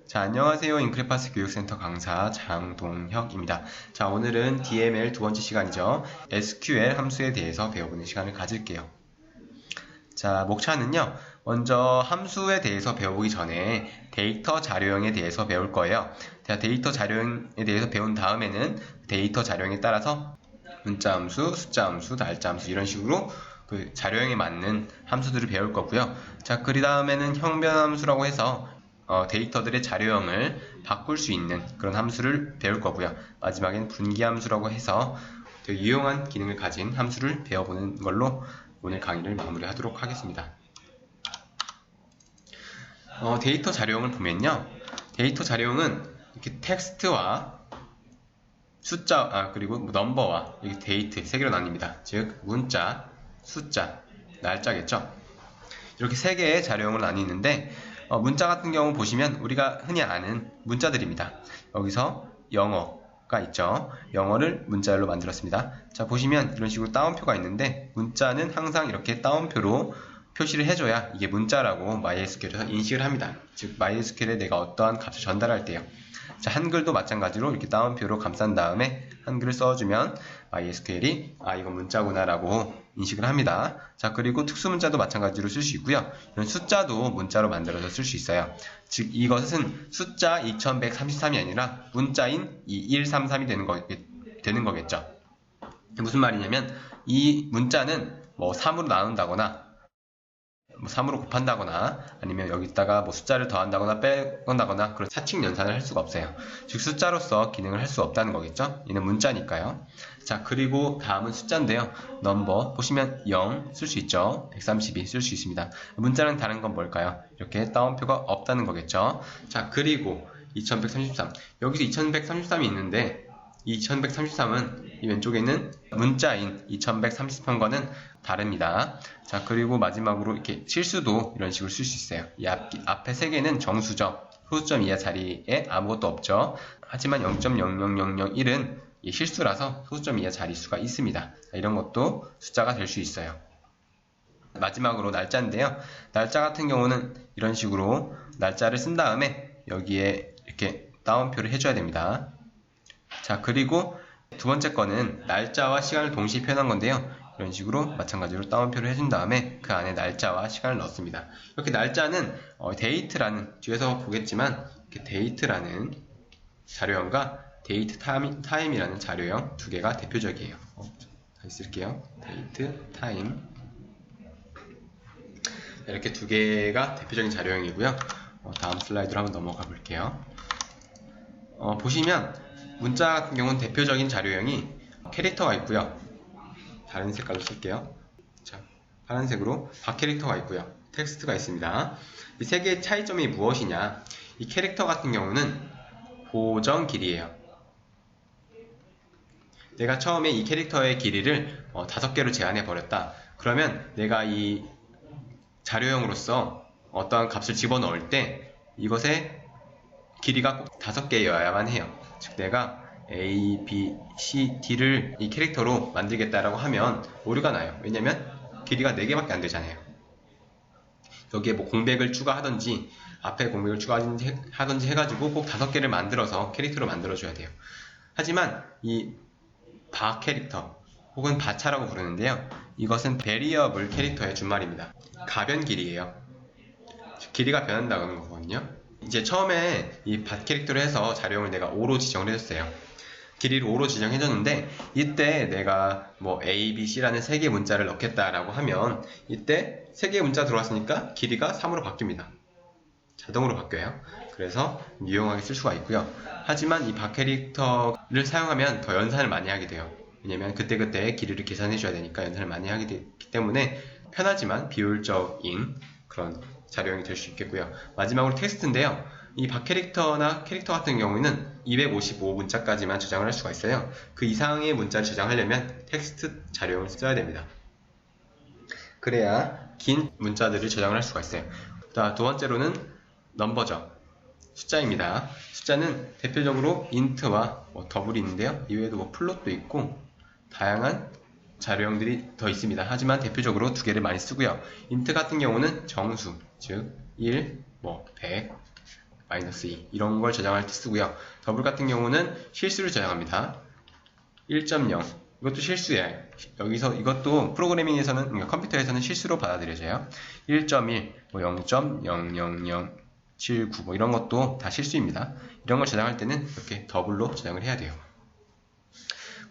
자, 안녕하세요. 인크레파스 교육센터 강사 장동혁입니다. 자, 오늘은 DML 두 번째 시간이죠. SQL 함수에 대해서 배워보는 시간을 가질게요. 자, 목차는요. 먼저 함수에 대해서 배워보기 전에 데이터 자료형에 대해서 배울 거예요. 자, 데이터 자료형에 대해서 배운 다음에는 데이터 자료형에 따라서 문자 함수, 숫자 함수, 날짜 함수 이런 식으로 그 자료형에 맞는 함수들을 배울 거고요. 자, 그 다음에는 형변 함수라고 해서 데이터들의 자료형을 바꿀 수 있는 그런 함수를 배울 거고요. 마지막엔 분기함수라고 해서 되게 유용한 기능을 가진 함수를 배워보는 걸로 오늘 강의를 마무리하도록 하겠습니다. 데이터 자료형을 보면요. 데이터 자료형은 이렇게 텍스트와 숫자, 그리고 넘버와 이렇게 데이트 세 개로 나뉩니다. 즉 문자, 숫자, 날짜겠죠. 이렇게 세 개의 자료형을 나뉘는데 문자 같은 경우 보시면 우리가 흔히 아는 문자들입니다. 여기서 영어가 있죠. 영어를 문자열로 만들었습니다. 자, 보시면 이런 식으로 따옴표가 있는데 문자는 항상 이렇게 따옴표로 표시를 해줘야 이게 문자라고 MySQL에서 인식을 합니다. 즉 MySQL에 내가 어떠한 값을 전달할 때요. 자, 한글도 마찬가지로 이렇게 따옴표로 감싼 다음에 한글을 써주면 MySQL이 이건 문자구나 라고 인식을 합니다. 자, 그리고 특수문자도 마찬가지로 쓸 수 있고요. 이런 숫자도 문자로 만들어서 쓸 수 있어요. 즉 이것은 숫자 2133이 아니라 문자인 2133이 되는 거겠죠. 무슨 말이냐면 이 문자는 뭐 3으로 나눈다거나 뭐 3으로 곱한다거나 아니면 여기다가 뭐 숫자를 더한다거나 빼건다거나 그런 사칙 연산을 할 수가 없어요. 즉 숫자로서 기능을 할 수 없다는 거겠죠. 얘는 문자니까요. 자, 그리고 다음은 숫자인데요. 넘버 보시면 0 쓸 수 있죠. 132 쓸 수 있습니다. 문자랑 다른 건 뭘까요? 이렇게 따옴표가 없다는 거겠죠. 자, 그리고 2133 여기서 2133이 있는데 2133은 이 왼쪽에는 문자인 2133과는 다릅니다. 자, 그리고 마지막으로 이렇게 실수도 이런 식으로 쓸 수 있어요. 이 앞에 세 개는 정수죠. 소수점 이하 자리에 아무것도 없죠. 하지만 0.00001은 실수라서 소수점 이하 자릿수가 있습니다. 자, 이런 것도 숫자가 될 수 있어요. 마지막으로 날짜인데요. 날짜 같은 경우는 이런 식으로 날짜를 쓴 다음에 여기에 이렇게 따옴표를 해줘야 됩니다. 자, 그리고 두 번째 거는 날짜와 시간을 동시에 표현한 건데요. 이런 식으로 마찬가지로 따옴표를 해준 다음에 그 안에 날짜와 시간을 넣습니다. 이렇게 날짜는 데이트라는, 뒤에서 보겠지만 이렇게 데이트라는 자료형과 데이트 타임이라는 자료형 두 개가 대표적이에요. 다시 쓸게요. 데이트 타임 이렇게 두 개가 대표적인 자료형이고요. 다음 슬라이드로 한번 넘어가 볼게요. 보시면 문자 같은 경우는 대표적인 자료형이 캐릭터가 있고요. 다른 색깔로 쓸게요. 자, 파란색으로 박캐릭터가 있고요. 텍스트가 있습니다. 이 세 개의 차이점이 무엇이냐? 이 캐릭터 같은 경우는 보정 길이에요. 내가 처음에 이 캐릭터의 길이를 5개로 제한해 버렸다. 그러면 내가 이 자료형으로서 어떠한 값을 집어넣을 때 이것의 길이가 꼭 5개여야만 해요. 즉 내가 A, B, C, D를 이 캐릭터로 만들겠다라고 하면 오류가 나요. 왜냐면 길이가 4개밖에 안 되잖아요. 여기에 뭐 공백을 추가하든지 앞에 공백을 추가하든지 해가지고 꼭 5개를 만들어서 캐릭터로 만들어줘야 돼요. 하지만 이 바 캐릭터 혹은 바차라고 부르는데요. 이것은 베리어블 캐릭터의 준말입니다. 가변 길이에요. 길이가 변한다는 거거든요. 이제 처음에 이 밭 캐릭터로 해서 자료형을 내가 5로 지정을 해줬어요. 길이를 5로 지정해줬는데 이때 내가 뭐 A, B, C라는 3개의 문자를 넣겠다라고 하면 이때 3개의 문자 들어왔으니까 길이가 3으로 바뀝니다. 자동으로 바뀌어요. 그래서 유용하게 쓸 수가 있고요. 하지만 이 밭 캐릭터를 사용하면 더 연산을 많이 하게 돼요. 왜냐면 그때그때 길이를 계산해줘야 되니까 연산을 많이 하게 되기 때문에 편하지만 비효율적인 그런 자료형이 될 수 있겠고요. 마지막으로 텍스트인데요. 이 박 캐릭터나 캐릭터 같은 경우에는 255문자까지만 저장을 할 수가 있어요. 그 이상의 문자를 저장하려면 텍스트 자료형을 써야 됩니다. 그래야 긴 문자들을 저장을 할 수가 있어요. 자, 두 번째로는 넘버죠. 숫자입니다. 숫자는 대표적으로 int와 더블이 있는데요. 이외에도 플롯도 있고 다양한 자료형들이 더 있습니다. 하지만 대표적으로 두 개를 많이 쓰고요. int 같은 경우는 정수, 즉 1, 100, -2 이런 걸 저장할 때 쓰고요. 더블 같은 경우는 실수를 저장합니다. 1.0 이것도 실수예요. 여기서 이것도 프로그래밍에서는 그러니까 컴퓨터에서는 실수로 받아들여져요. 1.1 뭐 0.00079 뭐 이런 것도 다 실수입니다. 이런 걸 저장할 때는 이렇게 더블로 저장을 해야 돼요.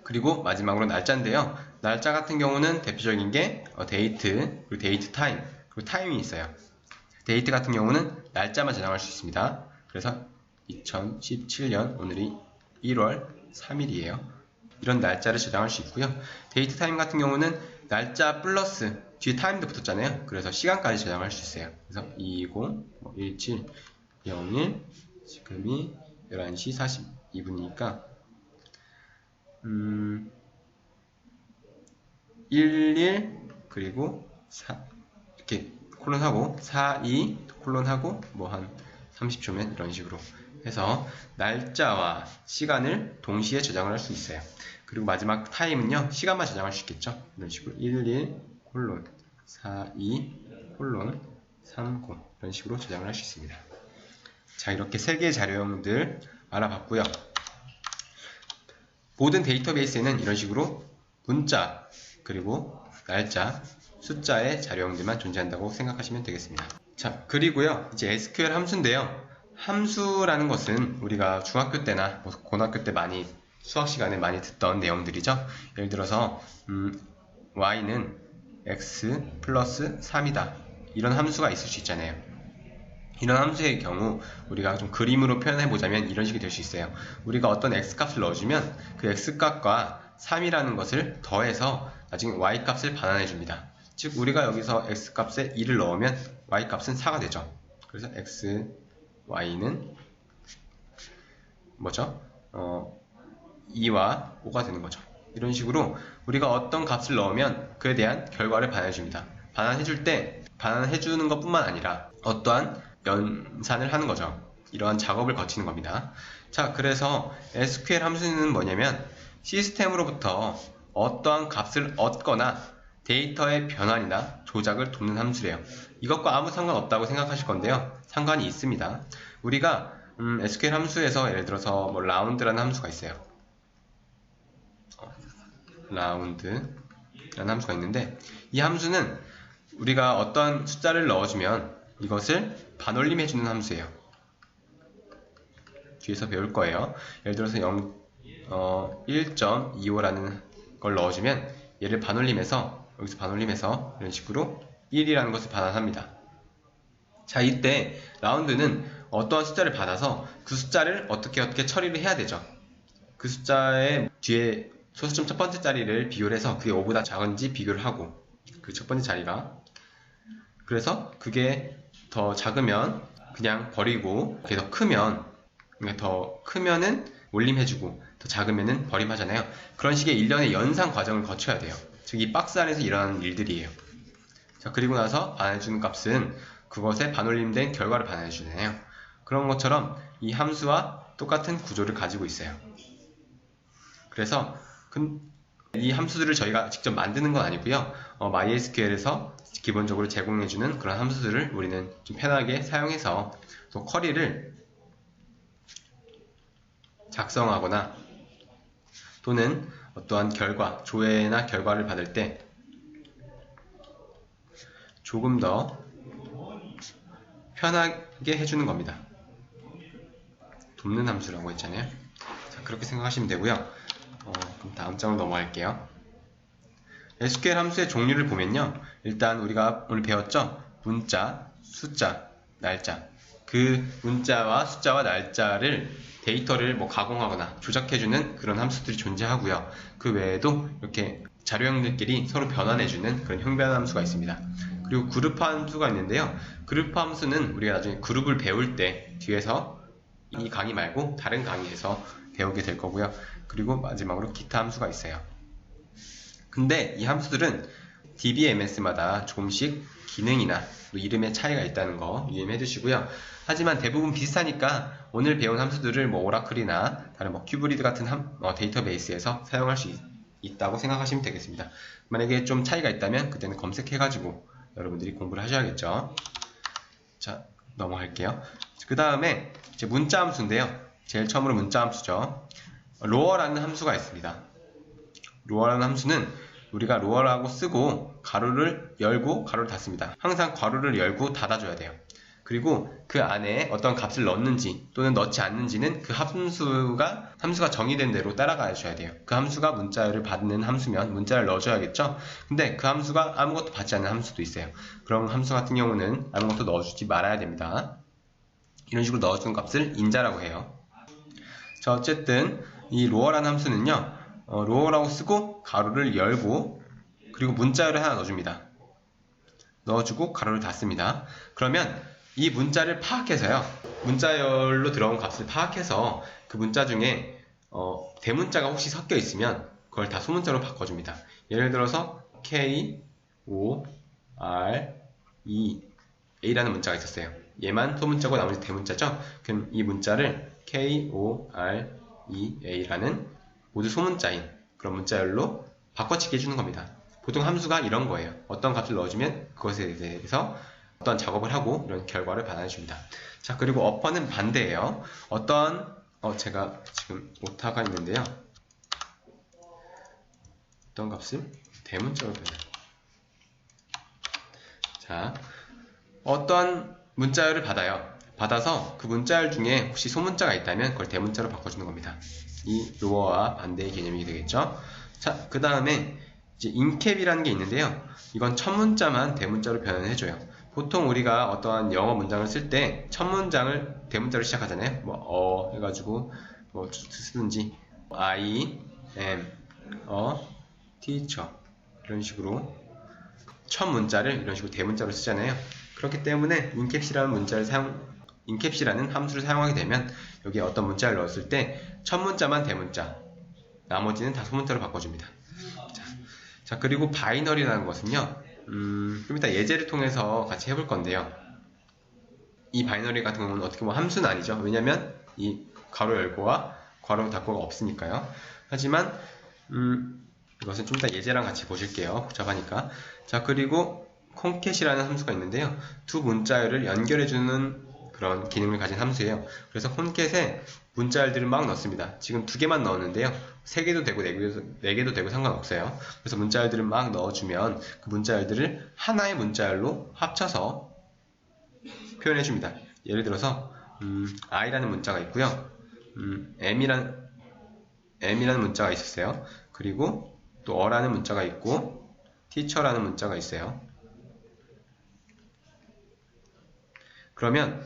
그리고 마지막으로 날짜인데요. 날짜 같은 경우는 대표적인 게 데이트, 그리고 데이트 타임, 그리고 타임이 있어요. 데이트 같은 경우는 날짜만 저장할 수 있습니다. 그래서 2017년 오늘이 1월 3일이에요. 이런 날짜를 저장할 수 있고요. 데이트 타임 같은 경우는 날짜 플러스 뒤에 타임도 붙었잖아요. 그래서 시간까지 저장할 수 있어요. 그래서 201701 지금이 11시 42분이니까 11 그리고 4 이렇게 콜론하고 42 콜론하고 뭐 한 30초면 이런 식으로 해서 날짜와 시간을 동시에 저장을 할 수 있어요. 그리고 마지막 타임은요, 시간만 저장할 수 있겠죠. 이런 식으로 11 콜론 42 콜론 30 이런 식으로 저장을 할 수 있습니다. 자, 이렇게 3개의 자료형들 알아봤고요. 모든 데이터베이스에는 이런 식으로 문자, 그리고 날짜, 숫자의 자료형들만 존재한다고 생각하시면 되겠습니다. 자, 그리고요, 이제 SQL 함수인데요. 함수라는 것은 우리가 중학교 때나 고등학교 때 많이 수학 시간에 많이 듣던 내용들이죠. 예를 들어서 y는 x 플러스 3이다. 이런 함수가 있을 수 있잖아요. 이런 함수의 경우 우리가 좀 그림으로 표현해 보자면 이런 식이 될 수 있어요. 우리가 어떤 x값을 넣어주면 그 x값과 3이라는 것을 더해서 나중에 y값을 반환해 줍니다. 즉 우리가 여기서 x값에 2를 넣으면 y값은 4가 되죠. 그래서 x, y는 뭐죠? 2와 5가 되는 거죠. 이런 식으로 우리가 어떤 값을 넣으면 그에 대한 결과를 반환해 줍니다. 반환해 줄 때 반환해 주는 것 뿐만 아니라 어떠한 연산을 하는 거죠. 이러한 작업을 거치는 겁니다. 자, 그래서 SQL 함수는 뭐냐면 시스템으로부터 어떠한 값을 얻거나 데이터의 변환이나 조작을 돕는 함수래요. 이것과 아무 상관없다고 생각하실 건데요. 상관이 있습니다. 우리가 SQL 함수에서 예를 들어서 뭐 라운드라는 함수가 있어요. 라운드라는 함수가 있는데 이 함수는 우리가 어떠한 숫자를 넣어주면 이것을 반올림해주는 함수예요. 뒤에서 배울 거예요. 예를 들어서 1.25라는 걸 넣어주면 얘를 반올림해서 여기서 반올림해서 이런 식으로 1이라는 것을 반환합니다. 자, 이때 라운드는 어떠한 숫자를 받아서 그 숫자를 어떻게 처리를 해야 되죠. 그 숫자의 뒤에 소수점 첫 번째 자리를 비교를 해서 그게 5보다 작은지 비교를 하고 그 첫 번째 자리가 그래서 그게 더 작으면 그냥 버리고 그게 더 크면 그러니까 더 크면은 올림해주고 더 작으면은 버림하잖아요. 그런 식의 일련의 연상 과정을 거쳐야 돼요. 즉 이 박스 안에서 일어나는 일들이에요. 자, 그리고 나서 반환해주는 값은 그것에 반올림된 결과를 반환해주잖아요. 그런 것처럼 이 함수와 똑같은 구조를 가지고 있어요. 그래서 이 함수들을 저희가 직접 만드는 건 아니고요. MySQL에서 기본적으로 제공해주는 그런 함수들을 우리는 좀 편하게 사용해서 또 쿼리를 작성하거나 또는 어떠한 결과, 조회나 결과를 받을 때 조금 더 편하게 해주는 겁니다. 돕는 함수라고 했잖아요. 자, 그렇게 생각하시면 되고요. 그럼 다음 장으로 넘어갈게요. SQL 함수의 종류를 보면요. 일단 우리가 오늘 배웠죠? 문자, 숫자, 날짜. 그 문자와 숫자와 날짜를 데이터를 뭐 가공하거나 조작해주는 그런 함수들이 존재하고요. 그 외에도 이렇게 자료형들끼리 서로 변환해주는 그런 형변 함수가 있습니다. 그리고 그룹 함수가 있는데요. 그룹 함수는 우리가 나중에 그룹을 배울 때 뒤에서 이 강의 말고 다른 강의에서 배우게 될 거고요. 그리고 마지막으로 기타 함수가 있어요. 근데 이 함수들은 DBMS마다 조금씩 기능이나 이름의 차이가 있다는 거 유념해 두시고요. 하지만 대부분 비슷하니까 오늘 배운 함수들을 뭐 오라클이나 다른 뭐 큐브리드 같은 데이터베이스에서 사용할 수 있다고 생각하시면 되겠습니다. 만약에 좀 차이가 있다면 그때는 검색해 가지고 여러분들이 공부를 하셔야겠죠. 자, 넘어갈게요. 그 다음에 이제 문자 함수인데요. 제일 처음으로 문자 함수죠. 로어라는 함수가 있습니다. 로어라는 함수는 우리가 로어라고 쓰고 가로를 열고 가로를 닫습니다. 항상 가로를 열고 닫아줘야 돼요. 그리고 그 안에 어떤 값을 넣는지 또는 넣지 않는지는 그 함수가 정의된 대로 따라가셔야 돼요. 그 함수가 문자를 받는 함수면 문자를 넣어줘야겠죠? 근데 그 함수가 아무것도 받지 않는 함수도 있어요. 그런 함수 같은 경우는 아무것도 넣어주지 말아야 됩니다. 이런 식으로 넣어주는 값을 인자라고 해요. 자, 어쨌든 이 로어라는 함수는요, 로어라고 쓰고 가로를 열고 그리고 문자열을 하나 넣어줍니다. 넣어주고 가로를 닫습니다. 그러면 이 문자를 파악해서요, 문자열로 들어온 값을 파악해서 그 문자 중에 대문자가 혹시 섞여 있으면 그걸 다 소문자로 바꿔줍니다. 예를 들어서 K, O, R, E, A라는 문자가 있었어요. 얘만 소문자고 나머지 대문자죠? 그럼 이 문자를 K, O, R, E, A라는 모두 소문자인 그런 문자열로 바꿔치기 해주는 겁니다. 보통 함수가 이런 거예요. 어떤 값을 넣어주면 그것에 대해서 어떤 작업을 하고 이런 결과를 받아줍니다. 자, 그리고 어퍼는 반대예요. 제가 지금 오타가 있는데요. 어떤 값을 대문자로 변해요. 자, 어떠한 문자열을 받아서 그 문자열 중에 혹시 소문자가 있다면 그걸 대문자로 바꿔주는 겁니다. 이 로어와 반대의 개념이 되겠죠. 자, 그 다음에 이제 인캡이라는 게 있는데요. 이건 첫 문자만 대문자로 변환을 해줘요. 보통 우리가 어떠한 영어 문장을 쓸 때 첫 문장을 대문자로 시작하잖아요. 해가지고 쓰든지 I am a teacher 이런 식으로 첫 문자를 이런 식으로 대문자로 쓰잖아요. 그렇기 때문에 인캡이라는 함수를 사용하게 되면 여기에 어떤 문자를 넣었을 때 첫 문자만 대문자, 나머지는 다 소문자로 바꿔줍니다. 자, 그리고 바이너리라는 것은요, 좀 이따 예제를 통해서 같이 해볼 건데요. 이 바이너리 같은 경우는 어떻게 보면 함수는 아니죠. 왜냐면 이 괄호 열고와 괄호 닫고가 없으니까요. 하지만 이것은 좀 이따 예제랑 같이 보실게요. 복잡하니까. 자, 그리고 콘캣이라는 함수가 있는데요. 두 문자열을 연결해주는 그런 기능을 가진 함수예요. 그래서 콘캣에 문자열들을 막 넣습니다. 지금 2개만 넣었는데요. 3개도 되고 4개도 되고 상관없어요. 그래서 문자열들을 막 넣어주면 그 문자열들을 하나의 문자열로 합쳐서 표현해줍니다. 예를 들어서 I라는 문자가 있고요. M이라는 문자가 있었어요. 그리고 또 어라는 문자가 있고 teacher라는 문자가 있어요. 그러면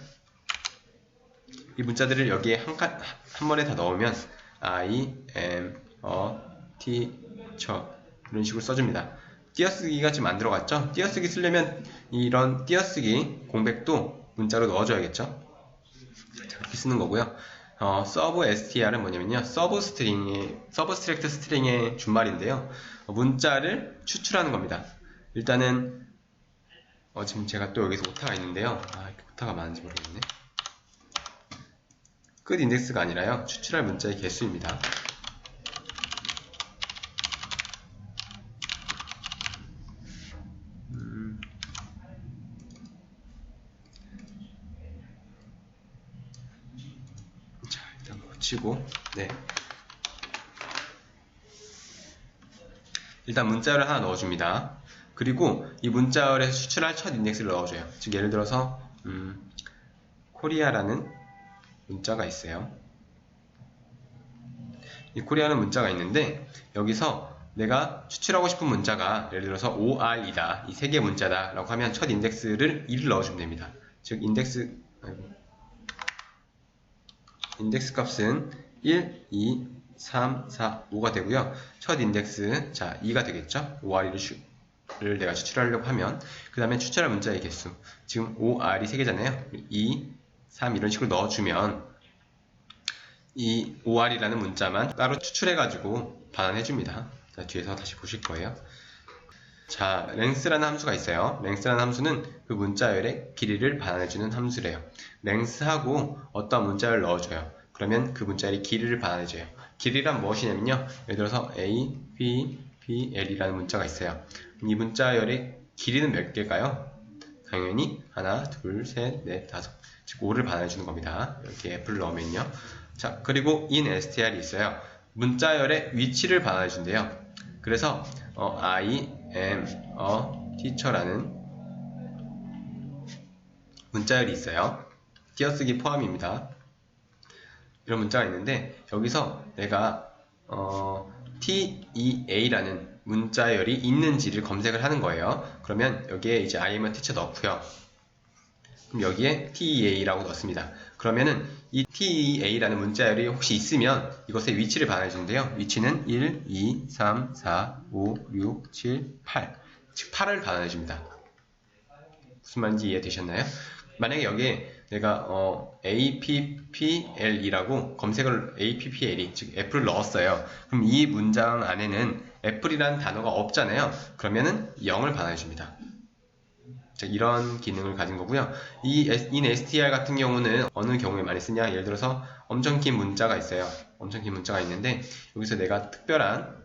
이 문자들을 여기에 한 번에 다 넣으면 I am a teacher 이런 식으로 써줍니다. 띄어쓰기가 지금 안 들어갔죠? 띄어쓰기 쓰려면 이런 띄어쓰기 공백도 문자로 넣어줘야겠죠? 이렇게 쓰는 거고요. 서브 str은 뭐냐면요, 서브스트랙트 스트링의 준말인데요. 문자를 추출하는 겁니다. 일단은 지금 제가 또 여기서 오타가 있는데요. 이렇게 오타가 많은지 모르겠네. 끝 인덱스가 아니라요, 추출할 문자의 개수입니다. 자, 일단 고치고, 네. 일단 문자열을 하나 넣어줍니다. 그리고 이 문자열에서 추출할 첫 인덱스를 넣어줘요. 즉 예를 들어서 코리아라는 문자가 있어요. 이 코리아는 문자가 있는데 여기서 내가 추출하고 싶은 문자가 예를 들어서 OR이다, 이 3개의 문자다 라고 하면 첫 인덱스를 1을 넣어주면 됩니다. 즉 인덱스 값은 1, 2, 3, 4, 5가 되고요. 첫 인덱스, 자 2가 되겠죠. OR을 내가 추출하려고 하면 그 다음에 추출할 문자의 개수, 지금 OR이 3개잖아요. 2, 3 이런 식으로 넣어주면 이 OR이라는 문자만 따로 추출해가지고 반환해줍니다. 자, 뒤에서 다시 보실 거예요. 자, length라는 함수가 있어요. length라는 함수는 그 문자열의 길이를 반환해주는 함수래요. length하고 어떤 문자열을 넣어줘요. 그러면 그 문자열의 길이를 반환해줘요. 길이란 무엇이냐면요, 예를 들어서 A, B, B, L이라는 문자가 있어요. 이 문자열의 길이는 몇 개일까요? 당연히 하나, 둘, 셋, 넷, 다섯. 즉 5를 반환해주는 겁니다. 이렇게 F를 넣으면요. 자, 그리고 in str이 있어요. 문자열의 위치를 반환해준대요. 그래서 I am a teacher라는 문자열이 있어요. 띄어쓰기 포함입니다. 이런 문자가 있는데 여기서 내가 TEA라는 문자열이 있는지를 검색을 하는 거예요. 그러면 여기에 이제 I am a teacher 넣고요. 그럼 여기에 TEA라고 넣습니다. 그러면은 이 TEA라는 문자열이 혹시 있으면 이것의 위치를 반환해 주는데요. 위치는 1, 2, 3, 4, 5, 6, 7, 8. 즉 8을 반환해 줍니다. 무슨 말인지 이해되셨나요? 만약에 여기에 내가 APPL이라고 검색을 APPL이 즉 애플을 넣었어요. 그럼 이 문장 안에는 애플이라는 단어가 없잖아요. 그러면은 0을 반환해 줍니다. 이런 기능을 가진 거고요. 이 in str 같은 경우는 어느 경우에 많이 쓰냐? 예를 들어서 엄청 긴 문자가 있어요. 엄청 긴 문자가 있는데 여기서 내가 특별한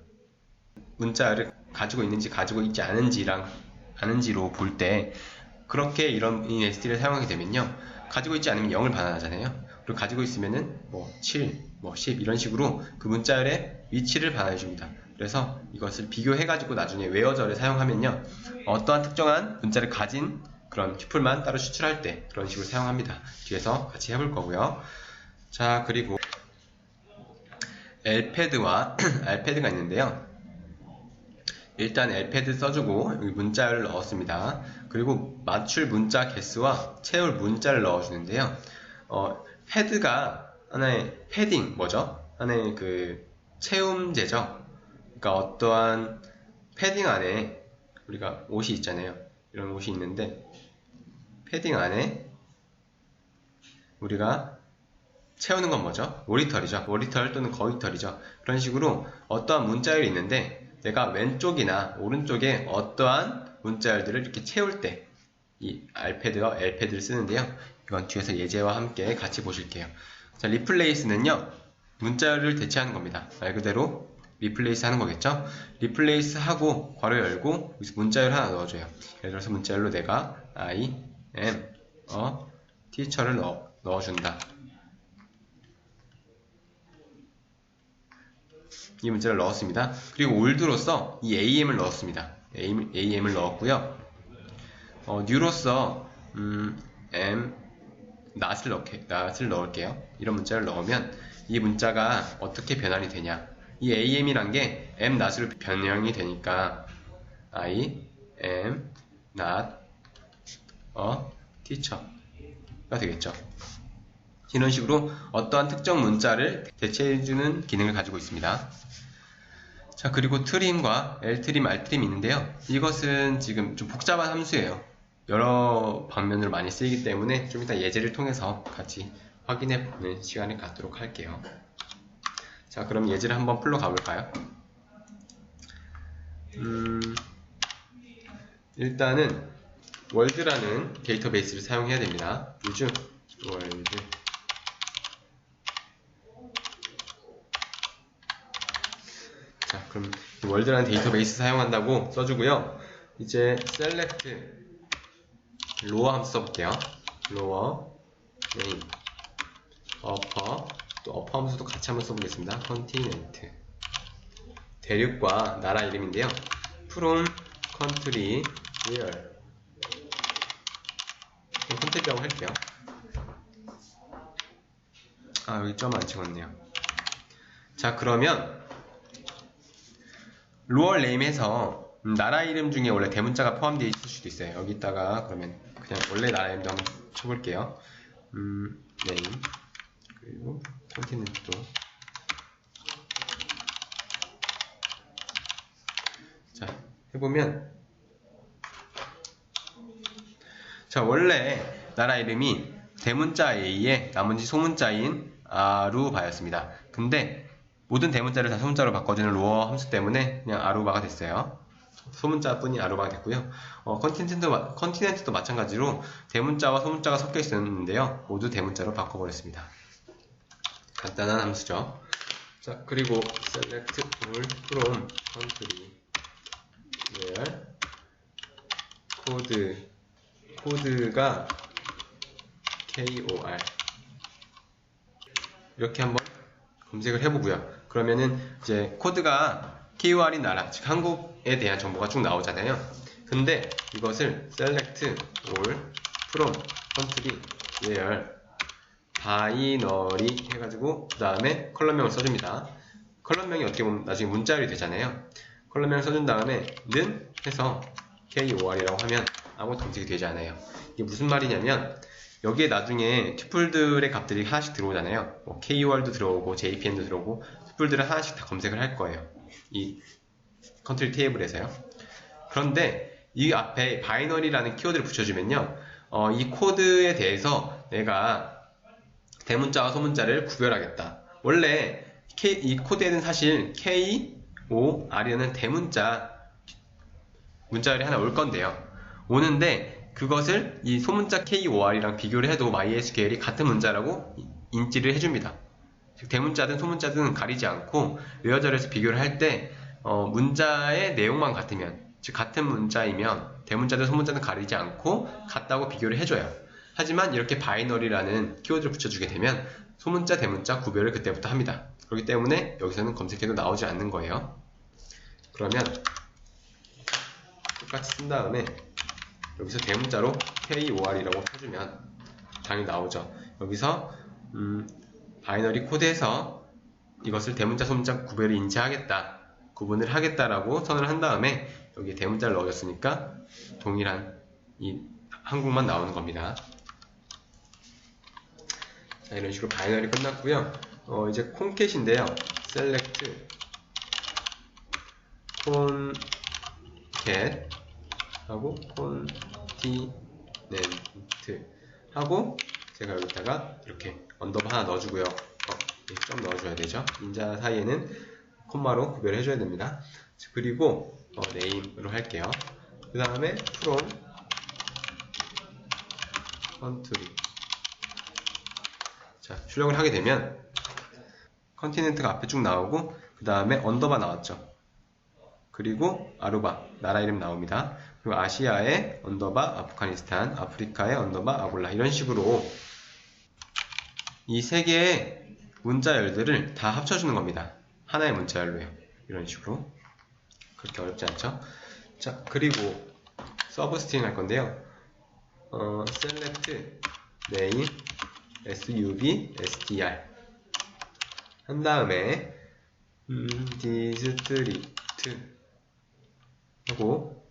문자를 가지고 있는지 가지고 있지 않은지로 볼 때 그렇게 이런 in str를 사용하게 되면요. 가지고 있지 않으면 0을 반환하잖아요. 그리고 가지고 있으면은 7, 10 이런 식으로 그 문자열의 위치를 반환해 줍니다. 그래서 이것을 비교해가지고 나중에 웨어절을 사용하면요. 어떠한 특정한 문자를 가진 그런 튜플만 따로 추출할 때 그런 식으로 사용합니다. 뒤에서 같이 해볼 거고요. 자, 그리고 엘패드와 알패드가 있는데요. 일단 엘패드 써주고 여기 문자를 넣었습니다. 그리고 맞출 문자 개수와 채울 문자를 넣어주는데요. 패드가 하나의 패딩 뭐죠? 하나의 그 채움제죠. 그러니까 어떠한 패딩 안에 우리가 옷이 있잖아요. 이런 옷이 있는데 패딩 안에 우리가 채우는 건 뭐죠? 모리털이죠. 모리털 또는 거위털이죠. 그런 식으로 어떠한 문자열이 있는데 내가 왼쪽이나 오른쪽에 어떠한 문자열들을 이렇게 채울 때 이 알패드와 엘패드를 쓰는데요. 이건 뒤에서 예제와 함께 같이 보실게요. 자, 리플레이스는요. 문자열을 대체하는 겁니다. 말 그대로 리플레이스 하는 거겠죠? 리플레이스 하고 괄호 열고 여기서 문자열 하나 넣어줘요. 예를 들어서 문자열로 내가 I am a teacher를 넣어준다. 이 문자를 넣었습니다. 그리고 올드로서 이 am을 넣었습니다. am을 넣었고요. new로서 am not을 넣을게요. 이런 문자를 넣으면 이 문자가 어떻게 변환이 되냐? 이 am이란 게 am not으로 변형이 되니까 I am not a teacher가 되겠죠. 이런 식으로 어떠한 특정 문자를 대체해주는 기능을 가지고 있습니다. 자, 그리고 트림과 l트림, r트림이 있는데요. 이것은 지금 좀 복잡한 함수예요. 여러 방면으로 많이 쓰이기 때문에 좀 이따 예제를 통해서 같이 확인해보는 시간을 갖도록 할게요. 자, 그럼 예제를 한번 풀러 가볼까요? 일단은 월드라는 데이터베이스를 사용해야 됩니다. use 월드 자, 그럼 월드라는 데이터베이스 사용한다고 써주고요. 이제 select 로어 함수 써볼게요. 로어 name upper 또 upper 함수도 같이 한번 써보겠습니다. continent 대륙과 나라 이름인데요. from country where 컨트리라고 할게요. 아, 여기 점 안 찍었네요. 자, 그러면 로얼 네임에서 나라 이름 중에 원래 대문자가 포함되어 있을 수도 있어요. 여기다가 그러면 그냥 원래 나라 이름도 한번 쳐볼게요. 네임 그리고 컨티넨트도 자, 해보면 자, 원래 나라 이름이 대문자 A에 나머지 소문자인 아루바였습니다. 근데 모든 대문자를 다 소문자로 바꿔주는 로어 함수 때문에 그냥 아루바가 됐어요. 소문자뿐이 아루바가 됐고요. 컨티넨트도 마찬가지로 대문자와 소문자가 섞여 있었는데요. 모두 대문자로 바꿔버렸습니다. 간단한 함수죠. 자, 그리고 select all from country where 코드가 KOR 이렇게 한번 검색을 해보고요. 그러면은 이제 코드가 KOR인 나라, 즉 한국에 대한 정보가 쭉 나오잖아요. 근데 이것을 select all from country where binary 해가지고 그 다음에 컬럼명을 써줍니다. 컬럼명이 어떻게 보면 나중에 문자열이 되잖아요. 컬럼명을 써준 다음에 는 해서 KOR이라고 하면 아무것도 검색이 되지 않아요. 이게 무슨 말이냐면 여기에 나중에 튜플들의 값들이 하나씩 들어오잖아요. 뭐 KOR도 들어오고 JPM도 들어오고 튜플들을 하나씩 다 검색을 할 거예요. 이 컨트리 테이블에서요. 그런데 이 앞에 바이너리라는 키워드를 붙여주면요. 이 코드에 대해서 내가 대문자와 소문자를 구별하겠다. 원래 이 코드에는 사실 KOR이라는 대문자 문자열이 하나 올 건데요. 오는데 그것을 이 소문자 KOR이랑 비교를 해도 MySQL이 같은 문자라고 인지를 해줍니다. 즉 대문자든 소문자든 가리지 않고 외어절에서 비교를 할 때 문자의 내용만 같으면, 즉 같은 문자이면 대문자든 소문자든 가리지 않고 같다고 비교를 해줘요. 하지만 이렇게 바이너리라는 키워드를 붙여주게 되면 소문자, 대문자 구별을 그때부터 합니다. 그렇기 때문에 여기서는 검색해도 나오지 않는 거예요. 그러면 똑같이 쓴 다음에 여기서 대문자로 KOR이라고 쳐주면 당연히 나오죠. 여기서 바이너리 코드에서 이것을 대문자, 소문자 구별을 인지하겠다, 구분을 하겠다라고 선언을 한 다음에 여기에 대문자를 넣어줬으니까 동일한 이 한국만 나오는 겁니다. 자, 이런 식으로 바이너리 끝났고요. 이제 콘캣인데요. select 콘캣 하고 continent 하고 제가 여기다가 이렇게 언더바 하나 넣어주고요. 점 넣어줘야 되죠. 인자 사이에는 콤마로 구별을 해줘야 됩니다. 그리고 name으로 할게요. 그 다음에 from country. 자, 출력을 하게 되면 컨티넨트가 앞에 쭉 나오고 그 다음에 언더바 나왔죠. 그리고 아루바 나라 이름 나옵니다. 그리고 아시아의 언더바 아프가니스탄, 아프리카의 언더바 아골라, 이런 식으로 이 세 개의 문자열들을 다 합쳐주는 겁니다. 하나의 문자열로요. 이런 식으로. 그렇게 어렵지 않죠? 자, 그리고 서브 스트링 할 건데요. select name substr 한 다음에 district 하고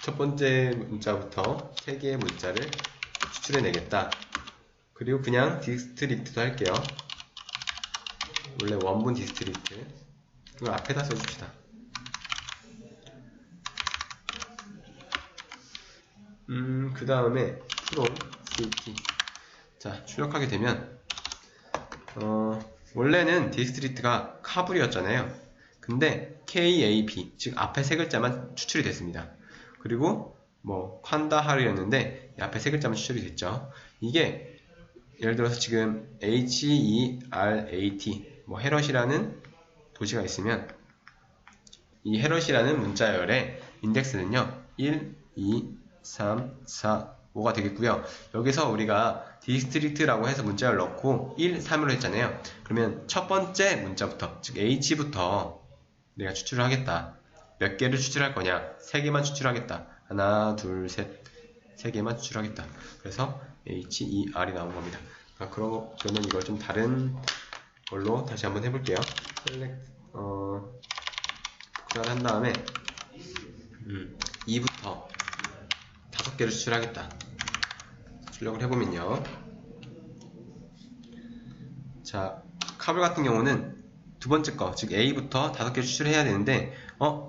첫 번째 문자부터 세 개의 문자를 추출해 내겠다. 그리고 그냥 디스트릭트도 할게요. 원래 원분 디스트릭트. 이걸 앞에다 써줍시다. 그 다음에 from city. 자, 출력하게 되면 원래는 디스트릭트가 카불이었잖아요. 근데 KAB, 즉 앞에 세 글자만 추출이 됐습니다. 그리고 뭐 칸다하르였는데 앞에 세 글자만 추출이 됐죠. 이게 예를 들어서 지금 HERAT 뭐 헤럿이라는 도시가 있으면 이 헤럿이라는 문자열의 인덱스는요 1, 2, 3, 4, 5가 되겠고요. 여기서 우리가 디스트릭트라고 해서 문자열 넣고 1, 3으로 했잖아요. 그러면 첫 번째 문자부터, 즉 H부터 내가 추출을 하겠다. 몇 개를 추출할 거냐? 3개만 추출하겠다. 하나, 둘, 셋. 3개만 추출하겠다. 그래서 HER이 나온 겁니다. 그러면 이걸 좀 다른 걸로 다시 한번 해볼게요. select, 복사를 한 다음에 2부터 5개를 추출하겠다. 출력을 해보면요. 자, 카불 같은 경우는 두 번째 거, 즉 A부터 5개를 추출해야 되는데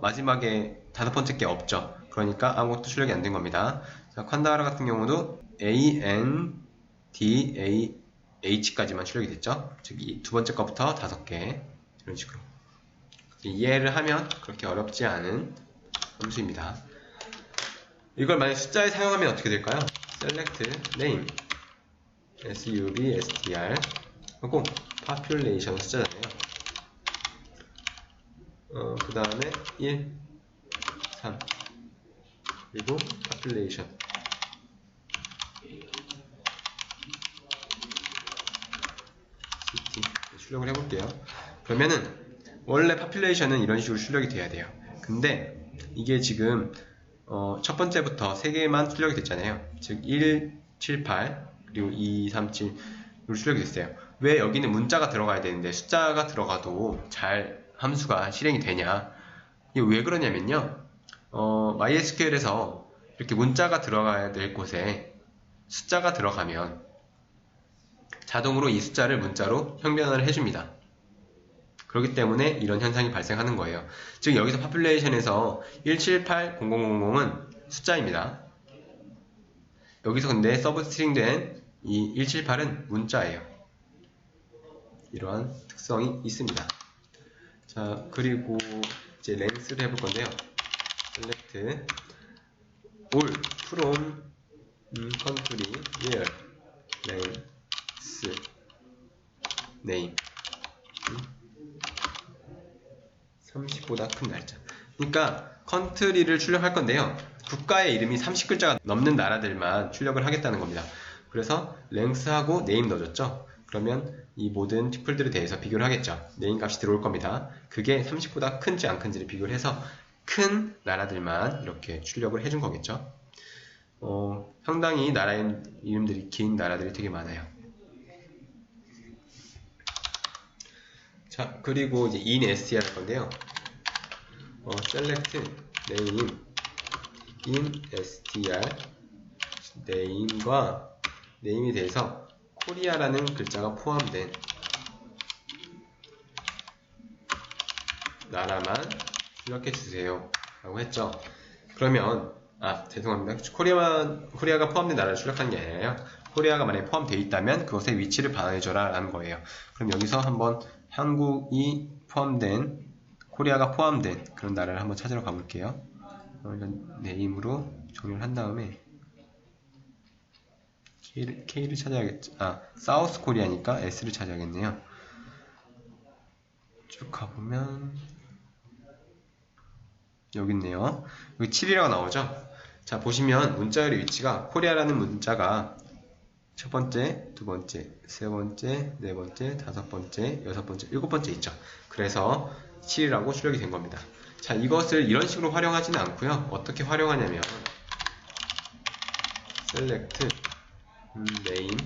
마지막에 5번째 게 없죠. 그러니까 아무것도 출력이 안 된 겁니다. 자, 칸다하르 같은 경우도 A, N, D, A, H까지만 출력이 됐죠. 즉 이 두 번째 거부터 5개, 이런 식으로 이해를 하면 그렇게 어렵지 않은 함수입니다. 이걸 만약 숫자에 사용하면 어떻게 될까요? select name substr 하고 population 숫자잖아요. 그 다음에 1, 3 그리고 population 출력을 해볼게요. 그러면은 원래 population은 이런 식으로 출력이 돼야 돼요. 근데 이게 지금 첫 번째부터 3개만 출력이 됐잖아요. 즉 1, 7, 8 그리고 2, 3, 7으로 출력이 됐어요. 왜 여기는 문자가 들어가야 되는데 숫자가 들어가도 잘 함수가 실행이 되냐? 이게 왜 그러냐면요. MySQL에서 이렇게 문자가 들어가야 될 곳에 숫자가 들어가면 자동으로 이 숫자를 문자로 형변화를 해줍니다. 그렇기 때문에 이런 현상이 발생하는 거예요. 즉 여기서 population에서 1780000은 숫자입니다. 여기서 근데 서브스트링 된 이 178은 문자예요. 이러한 특성이 있습니다. 자, 그리고 이제 length를 해볼 건데요. select all from country where length name 30보다 큰 날짜. 그러니까 컨트리를 출력할 건데요. 국가의 이름이 30글자가 넘는 나라들만 출력을 하겠다는 겁니다. 그래서 length하고 name 넣어줬죠. 그러면 이 모든 튜플들에 대해서 비교를 하겠죠. name 값이 들어올 겁니다. 그게 30보다 큰지 안 큰지를 비교를 해서 큰 나라들만 이렇게 출력을 해준 거겠죠. 상당히 나라 이름들이 긴 나라들이 되게 많아요. 자, 그리고 이제 in str 할 건데요. select name in str name과 name에 대해서 코리아라는 글자가 포함된 나라만 출력해 주세요 라고 했죠. 그러면 죄송합니다. 코리아가 포함된 나라를 출력하는 게 아니라요. 코리아가 만약에 포함되어 있다면 그것의 위치를 반환해줘라 라는 거예요. 그럼 여기서 한번 한국이 포함된, 코리아가 포함된 그런 나라를 한번 찾으러 가볼게요. 일단 네임으로 정리를 한 다음에 K를 찾아야겠죠. 사우스 코리아니까 S를 찾아야겠네요. 쭉 가보면 여기 있네요. 여기 7이라고 나오죠. 자, 보시면 문자열의 위치가 코리아라는 문자가 첫 번째, 두 번째, 세 번째, 네 번째, 다섯 번째, 여섯 번째, 일곱 번째 있죠. 그래서 7이라고 출력이 된 겁니다. 자, 이것을 이런 식으로 활용하지는 않고요. 어떻게 활용하냐면 select name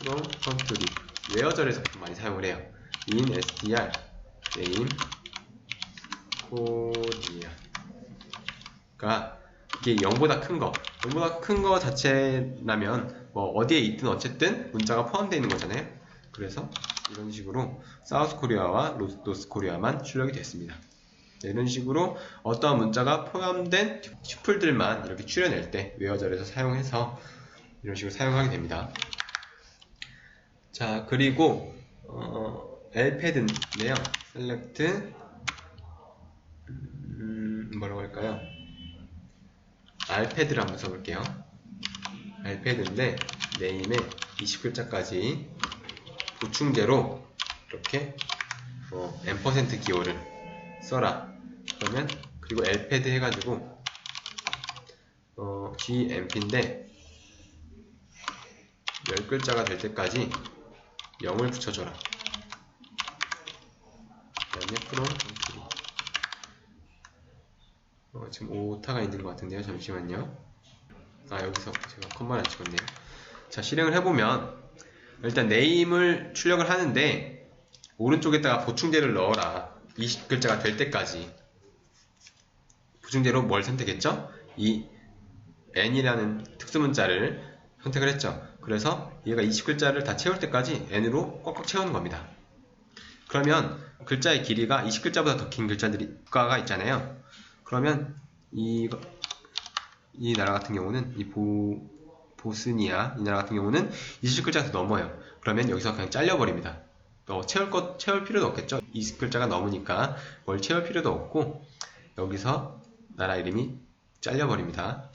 from country where절에서 보통 많이 사용을 해요. in str name 코리아가 이게 0보다 큰 거, 0보다 큰 거 자체라면 뭐 어디에 있든 어쨌든 문자가 포함되어 있는 거잖아요. 그래서 이런 식으로 사우스 코리아와 노스 코리아만 출력이 됐습니다. 이런 식으로 어떠한 문자가 포함된 튜플들만 이렇게 추려낼 때 웨어절에서 사용해서 이런 식으로 사용하게 됩니다. 자, 그리고 lpad인데요. select 뭐라고 할까요? alpad를 한번 써볼게요. alpad인데 name에 20글자까지 보충제로 이렇게 n% 기호를 써라. 그러면 그리고 lpad 해가지고 gmp인데 10글자가 될 때까지 0을 붙여줘라. 그 다음에 from 지금 오타가 있는 것 같은데요. 잠시만요. 여기서 제가 컴만 안 찍었네요. 자, 실행을 해보면 일단 name을 출력을 하는데 오른쪽에다가 보충제를 넣어라. 20글자가 될 때까지. 보충제로 뭘 선택했죠? 이 n이라는 특수문자를 선택을 했죠. 그래서 얘가 20글자를 다 채울 때까지 n으로 꽉꽉 채우는 겁니다. 그러면 글자의 길이가 20글자보다 더 긴 글자가 있잖아요. 그러면 이 나라 같은 경우는 보스니아 이 나라 같은 경우는 20글자가 더 넘어요. 그러면 여기서 그냥 잘려버립니다. 채울 필요도 없겠죠. 20글자가 넘으니까 뭘 채울 필요도 없고 여기서 나라 이름이 잘려버립니다.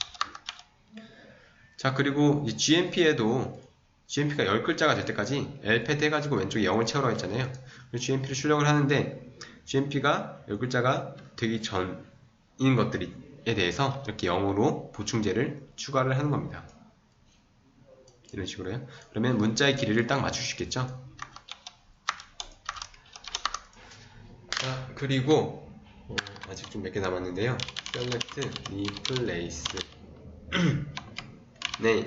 자, 그리고 이 GMP에도 GMP가 10글자가 될 때까지 lpad 해가지고 왼쪽에 0을 채우라고 했잖아요. GMP를 출력을 하는데 GMP가 10글자가 되기 전인 것들에 대해서 이렇게 0으로 보충제를 추가를 하는 겁니다. 이런 식으로요. 그러면 문자의 길이를 딱 맞출 수 있겠죠. 자, 그리고 아직 좀 몇 개 남았는데요. select replace name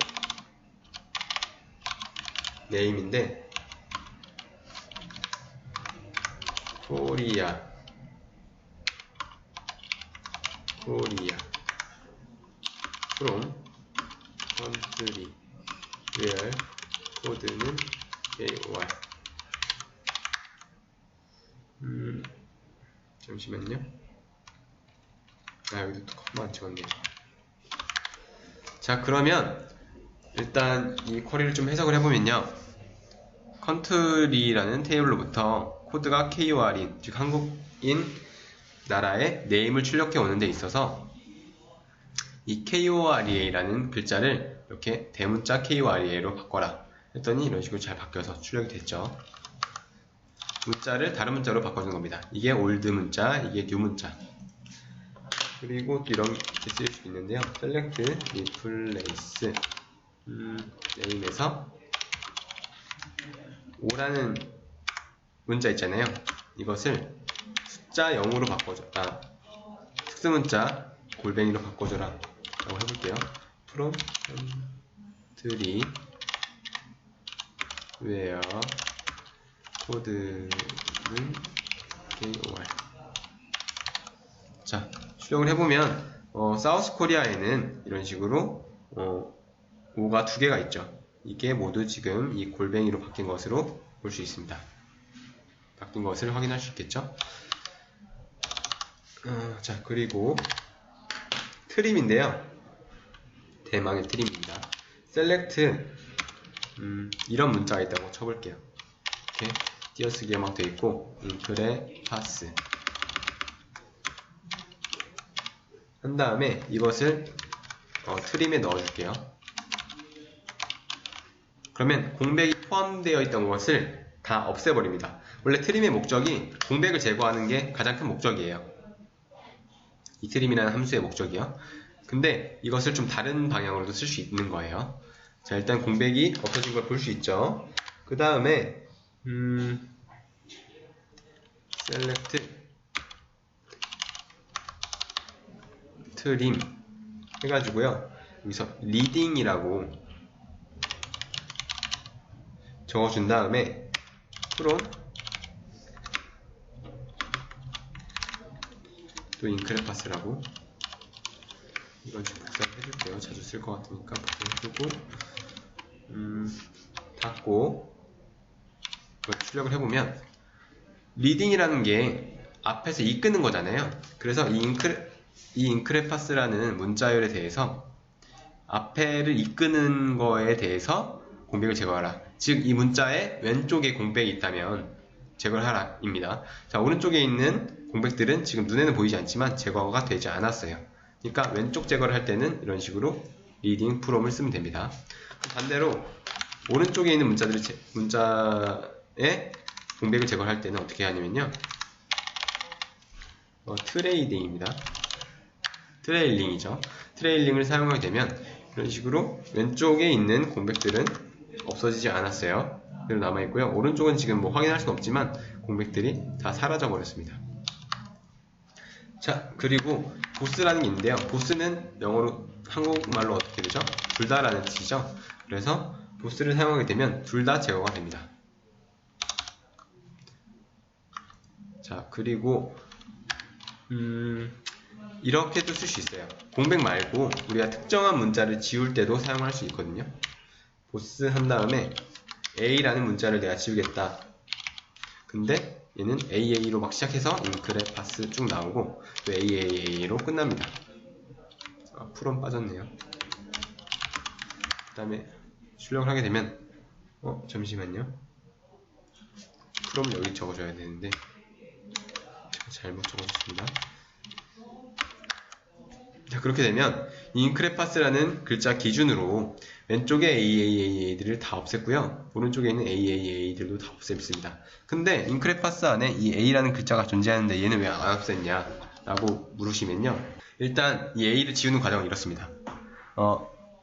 name인데 코리아 from country where 코드는 KOR. 잠시만요. 여기도 또 컴마 안 찍었네요. 자, 그러면 일단 이 쿼리를 좀 해석을 해보면요. country라는 테이블로부터 코드가 KOR인, 즉 한국인 나라의 네임을 출력해 오는 데 있어서 이 KOREA라는 글자를 이렇게 대문자 KOREA로 바꿔라 했더니 이런 식으로 잘 바뀌어서 출력이 됐죠. 문자를 다른 문자로 바꿔주는 겁니다. 이게 올드 문자, 이게 뉴 문자. 그리고 또 이런 게 쓰일 수 있는데요. select replace name에서 5라는 문자 있잖아요. 이것을 숫자 0으로 바꿔줘. 특수문자 골뱅이로 바꿔줘라 라고 해볼게요. from country where 코드는 KOR. 자, 출력을 해보면 사우스 코리아에는 이런 식으로 5가 2개가 있죠. 이게 모두 지금 이 골뱅이로 바뀐 것으로 볼 수 있습니다. 바뀐 것을 확인할 수 있겠죠. 자, 그리고 트림인데요. 대망의 트림입니다. select 이런 문자가 있다고 쳐볼게요. 이렇게 띄어쓰기가 막 되어 있고 인클의 파스 한 다음에 이것을 트림에 넣어줄게요. 그러면 공백이 포함되어 있던 것을 다 없애버립니다. 원래 트림의 목적이 공백을 제거하는 게 가장 큰 목적이에요. 이 트림이라는 함수의 목적이요. 근데 이것을 좀 다른 방향으로도 쓸 수 있는 거예요. 자, 일단 공백이 없어진 걸 볼 수 있죠. 그 다음에 select trim 해가지고요. 여기서 reading이라고 적어준 다음에 from 또 인크레파스라고 이건 좀 복사를 해줄게요. 자주 쓸 것 같으니까 복사해주고 닫고 이걸 출력을 해보면 리딩이라는 게 앞에서 이끄는 거잖아요. 그래서 이 인크레파스라는 문자열에 대해서 앞에를 이끄는 거에 대해서 공백을 제거하라. 즉 이 문자의 왼쪽에 공백이 있다면 제거를 하라 입니다. 자, 오른쪽에 있는 공백들은 지금 눈에는 보이지 않지만 제거가 되지 않았어요. 그러니까 왼쪽 제거를 할 때는 이런 식으로 reading from을 쓰면 됩니다. 반대로 오른쪽에 있는 문자의 공백을 제거할 때는 어떻게 하냐면요. 트레이딩입니다. 트레일링이죠. 트레일링을 사용하게 되면 이런 식으로 왼쪽에 있는 공백들은 없어지지 않았어요. 그대로 남아있고요. 오른쪽은 지금 뭐 확인할 수는 없지만 공백들이 다 사라져 버렸습니다. 자, 그리고 보스라는 게 있는데요. 보스는 영어로 한국말로 어떻게 되죠? 둘 다라는 뜻이죠. 그래서 보스를 사용하게 되면 둘 다 제거가 됩니다. 자, 그리고 이렇게도 쓸 수 있어요. 공백 말고 우리가 특정한 문자를 지울 때도 사용할 수 있거든요. 보스 한 다음에 A라는 문자를 내가 지우겠다. 근데 얘는 AA로 막 시작해서 인크레파스 쭉 나오고 또 AAA로 끝납니다. 프롬 빠졌네요. 그 다음에 출력을 하게 되면 잠시만요. 프롬 여기 적어줘야 되는데 제가 잘못 적어줬습니다. 자, 그렇게 되면 인크레파스라는 글자 기준으로 왼쪽에 AAA들을 다 없앴고요. 오른쪽에 있는 AAA들도 다 없앴습니다. 근데 인크레파스 안에 이 A라는 글자가 존재하는데 얘는 왜 안 없앴냐 라고 물으시면요. 일단 이 A를 지우는 과정은 이렇습니다.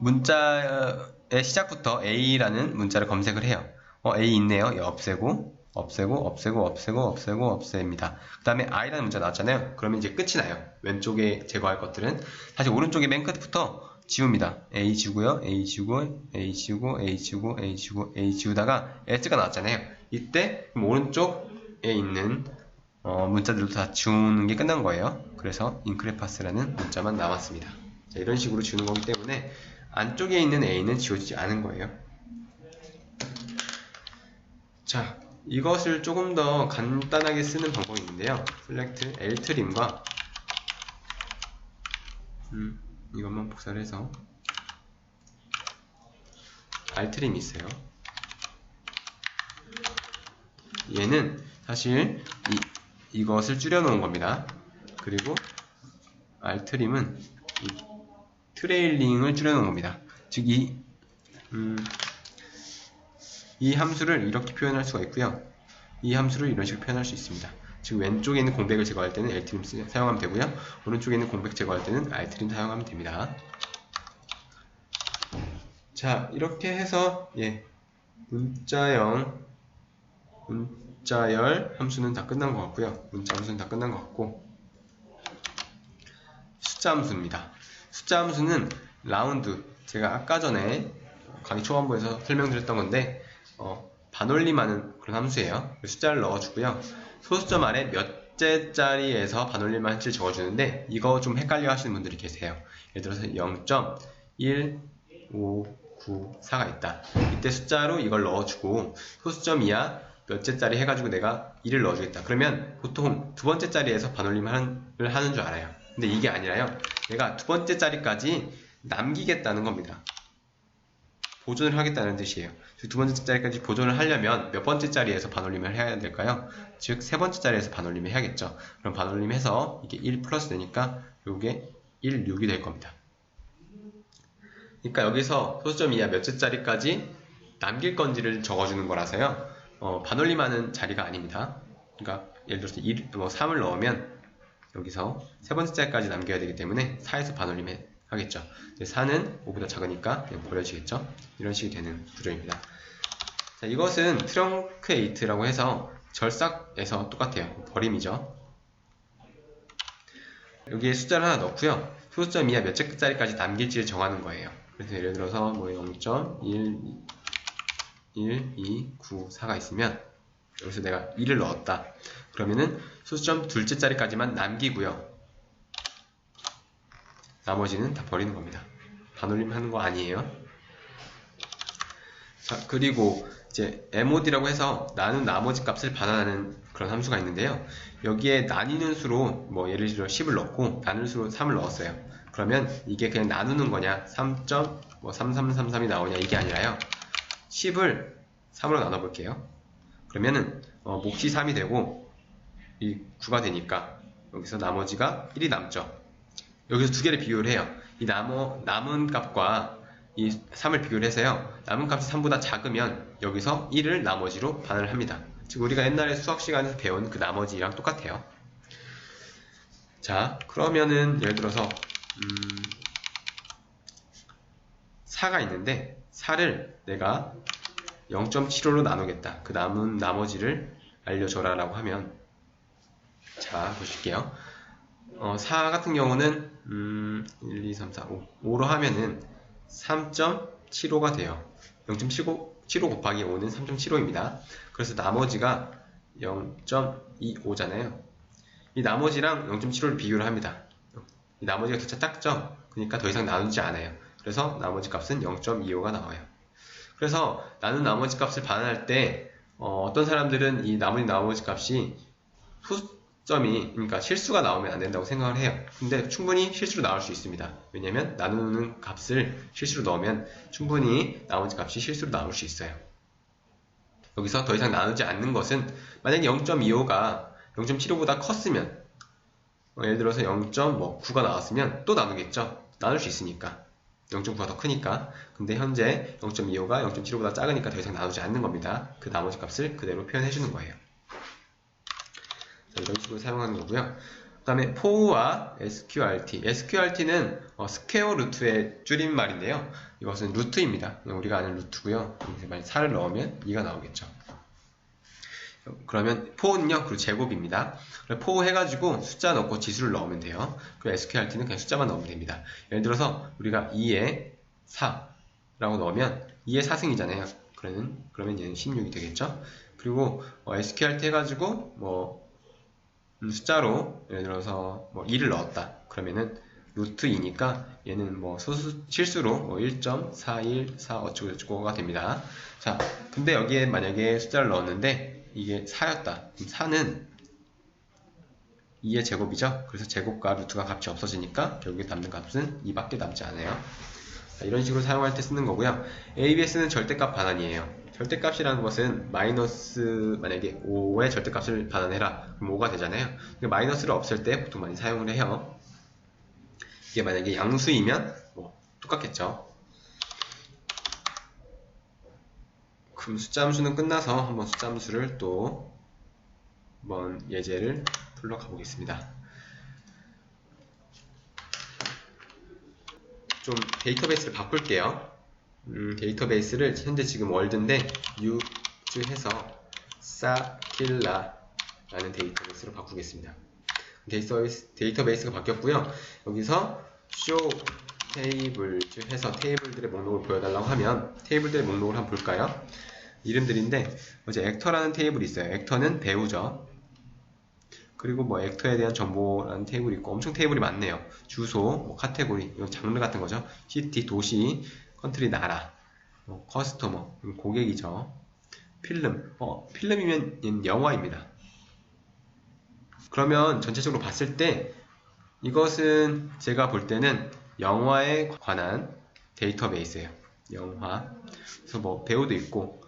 문자의 시작부터 A라는 문자를 검색을 해요. A 있네요. 얘 없애고 없앱니다. 그 다음에 i라는 문자 나왔잖아요. 그러면 이제 끝이 나요. 왼쪽에 제거할 것들은 다시 오른쪽에 맨 끝부터 지웁니다. A 지우고요. A 지우고 A 지우고 A 지우고 A 지우고 A 지우다가 S가 나왔잖아요. 이때 그럼 오른쪽에 있는 문자들도 다 지우는 게 끝난 거예요. 그래서 인크레파스라는 문자만 남았습니다. 자, 이런 식으로 지우는 거기 때문에 안쪽에 있는 A는 지워지지 않은 거예요. 자, 이것을 조금 더 간단하게 쓰는 방법이 있는데요. select ltrim과 이것만 복사를 해서 rtrim이 있어요. 얘는 사실 이것을 줄여놓은 겁니다. 그리고 rtrim은 이 트레일링을 줄여놓은 겁니다. 즉 이 함수를 이렇게 표현할 수가 있고요. 이 함수를 이런 식으로 표현할 수 있습니다. 즉 왼쪽에 있는 공백을 제거할 때는 ltrim 사용하면 되고요. 오른쪽에 있는 공백 제거할 때는 rtrim 사용하면 됩니다. 자, 이렇게 해서 문자열 함수는 다 끝난 것 같고요. 문자 함수는 다 끝난 것 같고 숫자 함수입니다. 숫자 함수는 라운드, 제가 아까 전에 강의 초반부에서 설명드렸던 건데 반올림하는 그런 함수예요. 숫자를 넣어주고요. 소수점 아래 몇째 자리에서 반올림한 수를 적어주는데 이거 좀 헷갈려 하시는 분들이 계세요. 예를 들어서 0.1594가 있다. 이때 숫자로 이걸 넣어주고 소수점 이하 몇째 자리 해가지고 내가 2를 넣어주겠다. 그러면 보통 두 번째 자리에서 반올림을 하는 줄 알아요. 근데 이게 아니라요. 내가 두 번째 자리까지 남기겠다는 겁니다. 보존을 하겠다는 뜻이에요. 두 번째 자리까지 보존을 하려면 몇 번째 자리에서 반올림을 해야 될까요? 즉 세 번째 자리에서 반올림을 해야겠죠. 그럼 반올림해서 이게 1 플러스 되니까 이게 1, 6이 될 겁니다. 그러니까 여기서 소수점 이하 몇째 자리까지 남길 건지를 적어주는 거라서요. 반올림하는 자리가 아닙니다. 그러니까 예를 들어서 3을 넣으면 여기서 세 번째 자리까지 남겨야 되기 때문에 4에서 반올림해 하겠죠. 4는 5보다 작으니까 그냥 버려지겠죠. 이런 식이 되는 구조입니다. 자, 이것은 트렁크에이트라고 해서 절삭에서 똑같아요. 버림이죠. 여기에 숫자를 하나 넣고요. 소수점 이하 몇째 자리까지 남길지를 정하는 거예요. 그래서 예를 들어서 0.1, 1, 2, 9, 4가 있으면 여기서 내가 2를 넣었다. 그러면은 소수점 둘째 자리까지만 남기고요. 나머지는 다 버리는 겁니다. 반올림 하는 거 아니에요. 자, 그리고 이제 mod라고 해서 나눈 나머지 값을 반환하는 그런 함수가 있는데요. 여기에 나뉘는 수로 예를 들어 10을 넣고 나눌 수로 3을 넣었어요. 그러면 이게 그냥 나누는 거냐 3.3333이 나오냐 이게 아니라요. 10을 3으로 나눠볼게요. 그러면은 몫이 3이 되고 이 9가 되니까 여기서 나머지가 1이 남죠. 여기서 두 개를 비교를 해요. 이 남은 값과 이 3을 비교를 해서요. 남은 값이 3보다 작으면 여기서 1을 나머지로 반을 합니다. 즉 우리가 옛날에 수학 시간에서 배운 그 나머지랑 똑같아요. 자, 그러면은 예를 들어서 4가 있는데 4를 내가 0.75로 나누겠다. 그 남은 나머지를 알려줘라 라고 하면 자, 보실게요. 4 같은 경우는 1, 2, 3, 4, 5로 하면은 3.75가 돼요. 0.75 곱하기 5는 3.75입니다. 그래서 나머지가 0.25잖아요. 이 나머지랑 0.75를 비교를 합니다. 이 나머지가 격차 작죠? 그러니까 더 이상 나누지 않아요. 그래서 나머지 값은 0.25가 나와요. 그래서 나눈 나머지 값을 반환할 때 어떤 사람들은 이 나머지 값이 그러니까 실수가 나오면 안 된다고 생각을 해요. 근데 충분히 실수로 나올 수 있습니다. 왜냐면 나누는 값을 실수로 넣으면 충분히 나머지 값이 실수로 나올 수 있어요. 여기서 더 이상 나누지 않는 것은 만약에 0.25가 0.75보다 컸으면 예를 들어서 0.9가 나왔으면 또 나누겠죠. 나눌 수 있으니까 0.9가 더 크니까. 근데 현재 0.25가 0.75보다 작으니까 더 이상 나누지 않는 겁니다. 그 나머지 값을 그대로 표현해 주는 거예요. 이런 식으로 사용하는 거고요. 그 다음에 for와 sqrt. sqrt는 스퀘어 루트의 줄임말인데요. 이것은 루트입니다. 우리가 아는 루트고요. 만약 4를 넣으면 2가 나오겠죠. 그러면 포는요, 그리고 제곱입니다. 포 해가지고 숫자 넣고 지수를 넣으면 돼요. 그리고 SQRT는 그냥 숫자만 넣으면 됩니다. 예를 들어서 우리가 2에 4라고 넣으면 2의 4승이잖아요. 그러면 얘는 16이 되겠죠. 그리고 SQRT 해가지고 뭐 숫자로 예를 들어서 뭐 2를 넣었다. 그러면은 루트 2니까 얘는 뭐 실수로 뭐 1.41, 4 어쩌고저쩌고가 됩니다. 자, 근데 여기에 만약에 숫자를 넣었는데 이게 4였다. 그럼 4는 2의 제곱이죠. 그래서 제곱과 루트가 값이 없어지니까 결국에 남는 값은 2밖에 남지 않아요. 자, 이런 식으로 사용할 때 쓰는 거고요. ABS는 절대값 반환이에요. 절대값이라는 것은 마이너스 만약에 5의 절대값을 반환해라. 그럼 5가 되잖아요. 마이너스를 없앨 때 보통 많이 사용을 해요. 이게 만약에 양수이면 뭐 똑같겠죠. 그럼 숫자 함수는 끝나서 한번 숫자 함수를 또 한번 예제를 풀러 가보겠습니다. 좀 데이터베이스를 바꿀게요. 데이터베이스를 현재 지금 월드인데 유즈해서 사킬라 라는 데이터베이스로 바꾸겠습니다. 데이터베이스가 바뀌었고요. 여기서 show tables 해서 테이블들의 목록을 보여달라고 하면 테이블들의 목록을 한번 볼까요? 이름들인데 어제 액터라는 테이블이 있어요. 액터는 배우죠. 그리고 뭐 액터에 대한 정보라는 테이블이 있고 엄청 테이블이 많네요. 주소, 뭐 카테고리, 이건 장르 같은 거죠. 시티, 도시, 컨트리, 나라, 뭐 커스터머, 고객이죠. 필름, 필름이면 얘는 영화입니다. 그러면 전체적으로 봤을 때 이것은 제가 볼 때는 영화에 관한 데이터베이스예요. 영화. 그래서 뭐 배우도 있고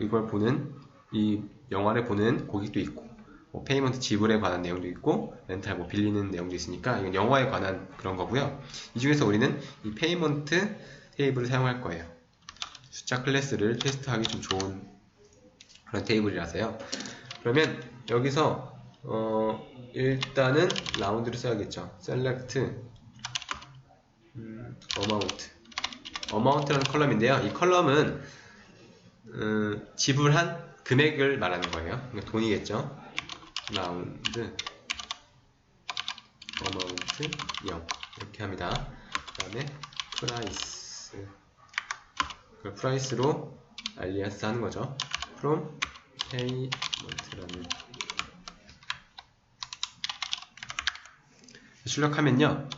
이걸 보는 이 영화를 보는 고객도 있고 뭐 페이먼트 지불에 관한 내용도 있고 렌탈 뭐 빌리는 내용도 있으니까 이건 영화에 관한 그런 거고요. 이 중에서 우리는 이 페이먼트 테이블을 사용할 거예요. 숫자 클래스를 테스트하기 좀 좋은 그런 테이블이라서요. 그러면 여기서 일단은 라운드를 써야겠죠. select amount라는 컬럼인데요. 이 컬럼은 지불한 금액을 말하는 거예요. 그러니까 돈이겠죠. 라운드 amount 0 이렇게 합니다. 그 다음에 price 그 price로 알리아스 하는 거죠. from payment라는 출력하면요.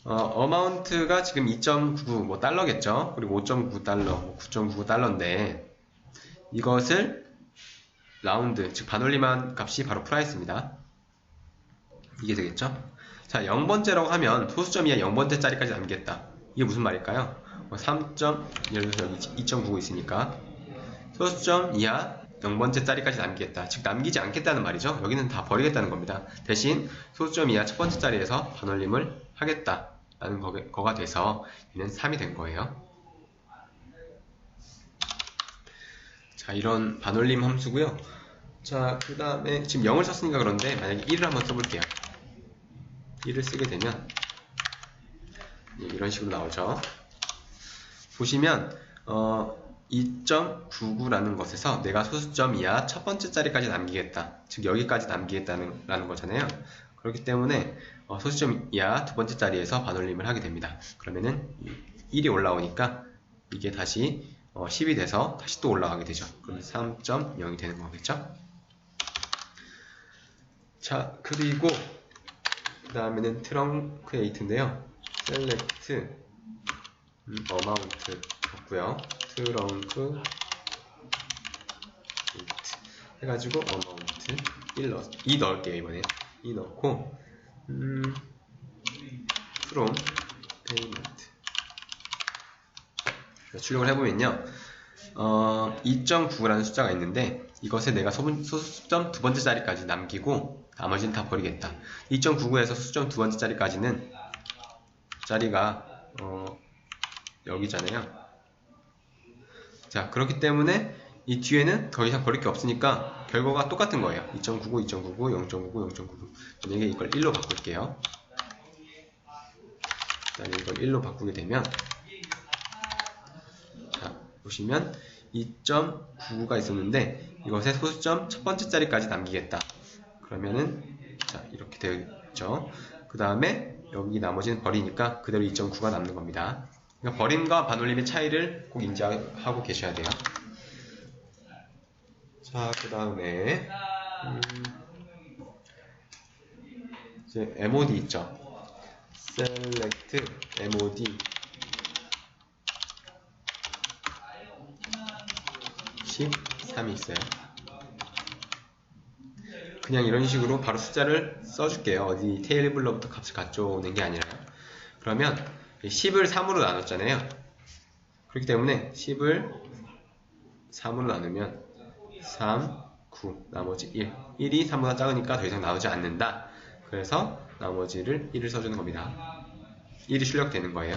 어마운트가 지금 2.99 뭐 달러겠죠. 그리고 5.99달러, 뭐 9.99달러인데 이것을 라운드, 즉 반올림한 값이 바로 프라이스입니다. 이게 되겠죠. 자, 0번째라고 하면 소수점 이하 0번째짜리까지 남기겠다. 이게 무슨 말일까요? 3. 예를 들어서 여기 2.99 있으니까 소수점 이하 0번째짜리까지 남기겠다. 즉 남기지 않겠다는 말이죠. 여기는 다 버리겠다는 겁니다. 대신 소수점 이하 첫 번째 자리에서 반올림을 하겠다라는 거가 돼서 얘는 3이 된 거예요. 자, 이런 반올림 함수고요. 자, 그 다음에 지금 0을 썼으니까 그런데 만약에 1을 한번 써볼게요. 1을 쓰게 되면 이런 식으로 나오죠. 보시면 2.99라는 것에서 내가 소수점 이하 첫 번째 자리까지 남기겠다. 즉 여기까지 남기겠다는 거잖아요. 그렇기 때문에 소수점 이하 두 번째 자리에서 반올림을 하게 됩니다. 그러면은 1이 올라오니까 이게 다시 10이 돼서 다시 또 올라가게 되죠. 그럼 3.0이 되는 거겠죠. 자, 그리고 그 다음에는 트렁크에이트인데요. select amount 줬고요. 트렁크 해가지고 amount 2 넣을게요. 이번에 2 넣고 from payment 출력을 해보면요. 2.9라는 숫자가 있는데 이것에 내가 소수점 두 번째 자리까지 남기고 나머지는 다 버리겠다. 2.99에서 소수점 두 번째 자리까지는 자리가 여기잖아요. 자, 그렇기 때문에 이 뒤에는 더 이상 버릴 게 없으니까 결과가 똑같은 거예요. 2.99, 2.99, 0.99, 0.99. 만약에 이걸 1로 바꿀게요. 만약에 이걸 1로 바꾸게 되면 자, 보시면 2.99가 있었는데 이것에 소수점 첫 번째 자리까지 남기겠다. 그러면은 자 이렇게 되죠. 그 다음에 여기 나머지는 버리니까 그대로 2.9가 남는 겁니다. 그러니까 버림과 반올림의 차이를 꼭 인지하고 계셔야 돼요. 자, 그 다음에 이제 MOD 있죠. select MOD 13이 있어요. 그냥 이런 식으로 바로 숫자를 써줄게요. 어디 테이블로부터 값을 가져오는 게 아니라요. 그러면 10을 3으로 나눴잖아요. 그렇기 때문에 10을 3으로 나누면 3, 9, 나머지 1. 1이 3보다 작으니까 더 이상 나오지 않는다. 그래서 나머지를 1을 써주는 겁니다. 1이 출력되는 거예요.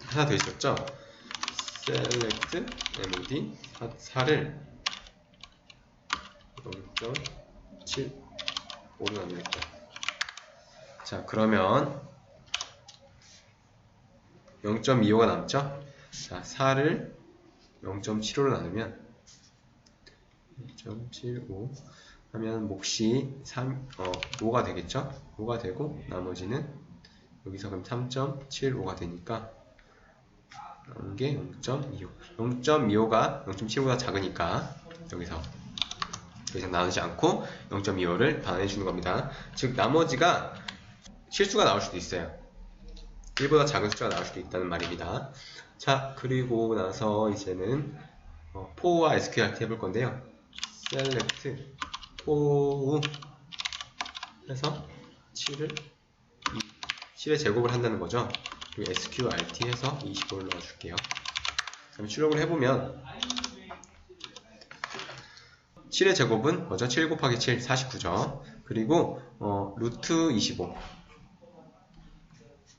하나 더 있었죠? select MOD 4를 0.75로 나누겠다. 자, 그러면 0.25가 남죠? 자, 4를 0.75로 나누면 0.75 하면 몫이 5가 되겠죠? 5가 되고 나머지는 여기서 그럼 3.75가 되니까 나온 게 0.25. 0.25가 0.75보다 작으니까 여기서 더 이상 나누지 않고 0.25를 반환해 주는 겁니다. 즉 나머지가 실수가 나올 수도 있어요. 1보다 작은 숫자가 나올 수도 있다는 말입니다. 자, 그리고 나서 이제는 for와 SQLT 해볼 건데요. select for 해서 7의 제곱을 한다는 거죠. 그리고 SQRT 해서 25를 넣어줄게요. 그럼 출력을 해보면 7의 제곱은 뭐죠? 7 곱하기 7, 49죠. 그리고 루트 25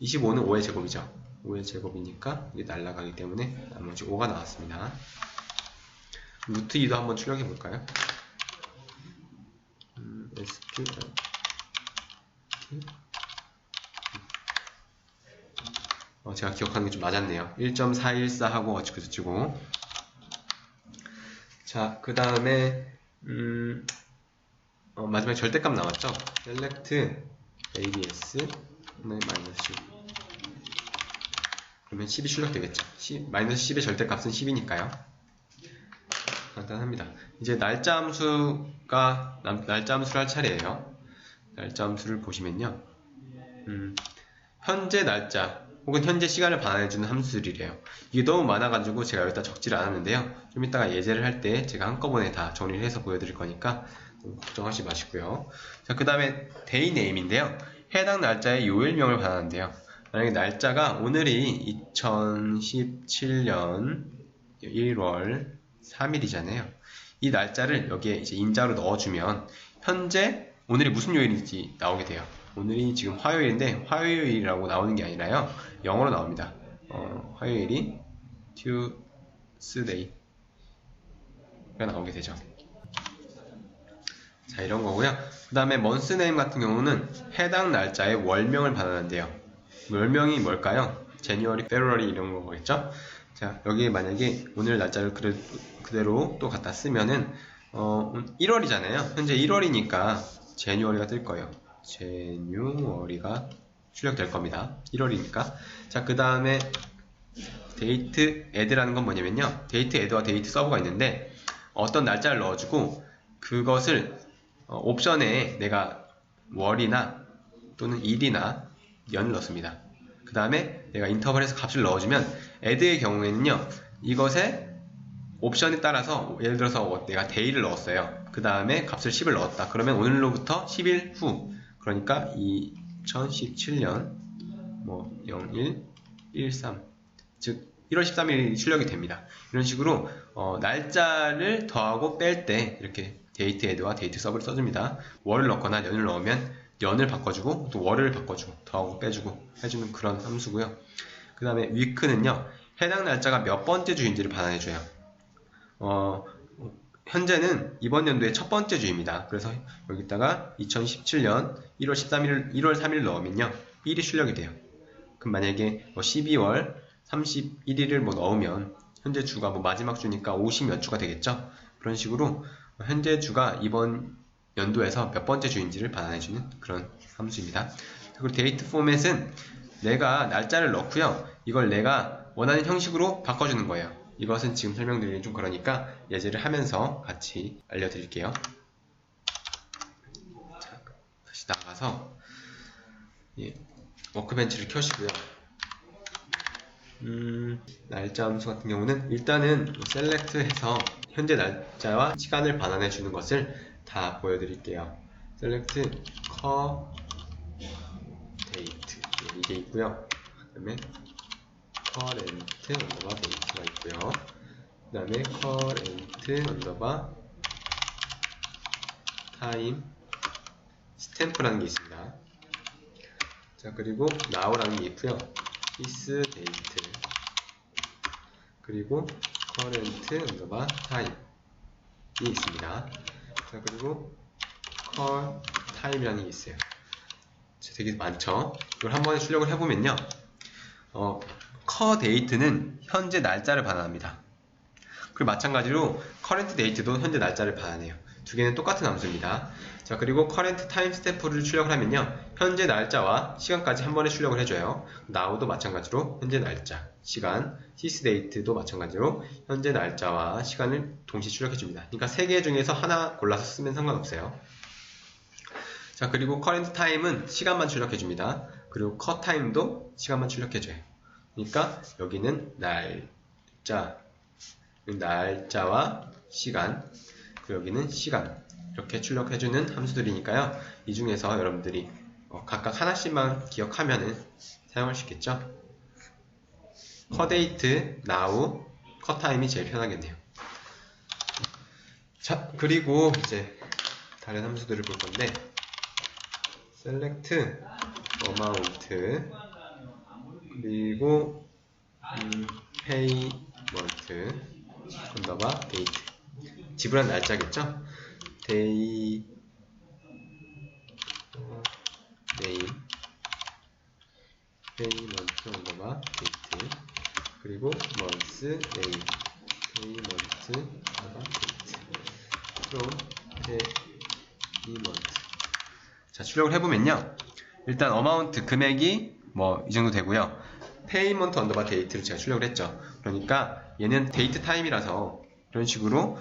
25는 5의 제곱이죠. 5의 제곱이니까 이게 날아가기 때문에 나머지 5가 나왔습니다. 루트 2도 한번 출력해 볼까요? SQRT 제가 기억하는 게 좀 맞았네요. 1.414하고 어찌고저찌고. 자, 그 다음에 마지막에 절대값 나왔죠? select ABS 마이너스 10 그러면 10이 출력되겠죠. 마이너스 10의 절대값은 10이니까요. 간단합니다. 이제 날짜 함수를 할 차례예요. 날짜 함수를 보시면요. 현재 날짜 혹은 현재 시간을 반환해주는 함수들이래요. 이게 너무 많아가지고 제가 여기다 적지를 않았는데요. 좀 이따가 예제를 할 때 제가 한꺼번에 다 정리를 해서 보여드릴 거니까 걱정하지 마시고요. 자, 그 다음에 day name인데요. 해당 날짜의 요일명을 반환한대요. 만약에 날짜가 오늘이 2017년 1월 3일이잖아요. 이 날짜를 여기에 이제 인자로 넣어주면 현재 오늘이 무슨 요일인지 나오게 돼요. 오늘이 지금 화요일인데 화요일이라고 나오는 게 아니라요. 영어로 나옵니다. 화요일이 Tuesday가 나오게 되죠. 자, 이런 거고요. 그 다음에 month name 같은 경우는 해당 날짜의 월명을 반환한대요. 월명이 뭘까요? January, February 이런 거겠죠? 자, 여기 만약에 오늘 날짜를 그대로 또 갖다 쓰면은 1월이잖아요. 현재 1월이니까 January가 뜰 거예요. January가 출력될 겁니다. 1월이니까. 자, 그 다음에 date add라는 건 뭐냐면요. date add와 date serve가 있는데 어떤 날짜를 넣어주고 그것을 옵션에 내가 월이나 또는 일이나 년을 넣습니다. 그 다음에 내가 인터벌에서 값을 넣어주면 add의 경우에는요. 이것에 옵션에 따라서 예를 들어서 내가 day를 넣었어요. 그 다음에 값을 10을 넣었다. 그러면 오늘로부터 10일 후 그러니까 2017년 0113 즉 1월 13일이 출력이 됩니다. 이런 식으로 날짜를 더하고 뺄 때 이렇게 date add와 date serve를 써줍니다. 월을 넣거나 년을 넣으면 년을 바꿔주고 또 월을 바꿔주고 더하고 빼주고 해주는 그런 함수고요. 그 다음에 week는요. 해당 날짜가 몇 번째 주인지를 반환해줘요. 현재는 이번 연도의 첫 번째 주입니다. 그래서 여기다가 2017년 1월 3일 넣으면요. 1이 출력이 돼요. 그럼 만약에 12월 31일을 뭐 넣으면 현재 주가 뭐 마지막 주니까 50 몇 주가 되겠죠. 그런 식으로 현재 주가 이번 연도에서 몇 번째 주인지를 반환해주는 그런 함수입니다. 그리고 데이트 포맷은 내가 날짜를 넣고요. 이걸 내가 원하는 형식으로 바꿔주는 거예요. 이것은 지금 설명드리기 좀 그러니까 예제를 하면서 같이 알려드릴게요. 자, 다시 나가서 워크벤치를 켜시고요. 날짜 함수 같은 경우는 일단은 셀렉트해서 현재 날짜와 시간을 반환해 주는 것을 다 보여드릴게요. 셀렉트 커 데이트 이게 있고요. 그 다음에 커렌트 언더바 데이트가 있고요. 그 다음에 커렌트 언더바 타임 스탬프라는 게 있습니다. 자, 그리고 now라는 게 있고요. is date 그리고 current 언더바 time이 있습니다. 자, 그리고 call time이라는 게 있어요. 자, 되게 많죠. 이걸 한 번에 출력을 해보면요. call date는 현재 날짜를 반환합니다. 그리고 마찬가지로 current date도 현재 날짜를 반환해요. 두 개는 똑같은 함수입니다. 자, 그리고 current time 스탬프를 출력을 하면요. 현재 날짜와 시간까지 한 번에 출력을 해줘요. now도 마찬가지로 현재 날짜, 시간, this date도 마찬가지로 현재 날짜와 시간을 동시에 출력해줍니다. 그러니까 세 개 중에서 하나 골라서 쓰면 상관없어요. 자, 그리고 current time은 시간만 출력해줍니다. 그리고 cut time도 시간만 출력해줘요. 그러니까 여기는 날짜와 시간, 그리고 여기는 시간 이렇게 출력해주는 함수들이니까요. 이 중에서 여러분들이 각각 하나씩만 기억하면은 사용할 수 있겠죠. 컷데이트, now, 컷타임이 제일 편하겠네요. 자, 그리고 이제 다른 함수들을 볼 건데 select amount 그리고 payment 언더바 date 지불한 날짜겠죠? day name payment 언더바 date 그리고 month name payment 언더바 date from payment. 자, 출력을 해보면요. 일단 amount 금액이 뭐 이 정도 되고요. payment 언더바 date를 제가 출력을 했죠. 그러니까 얘는 date time이라서 이런 식으로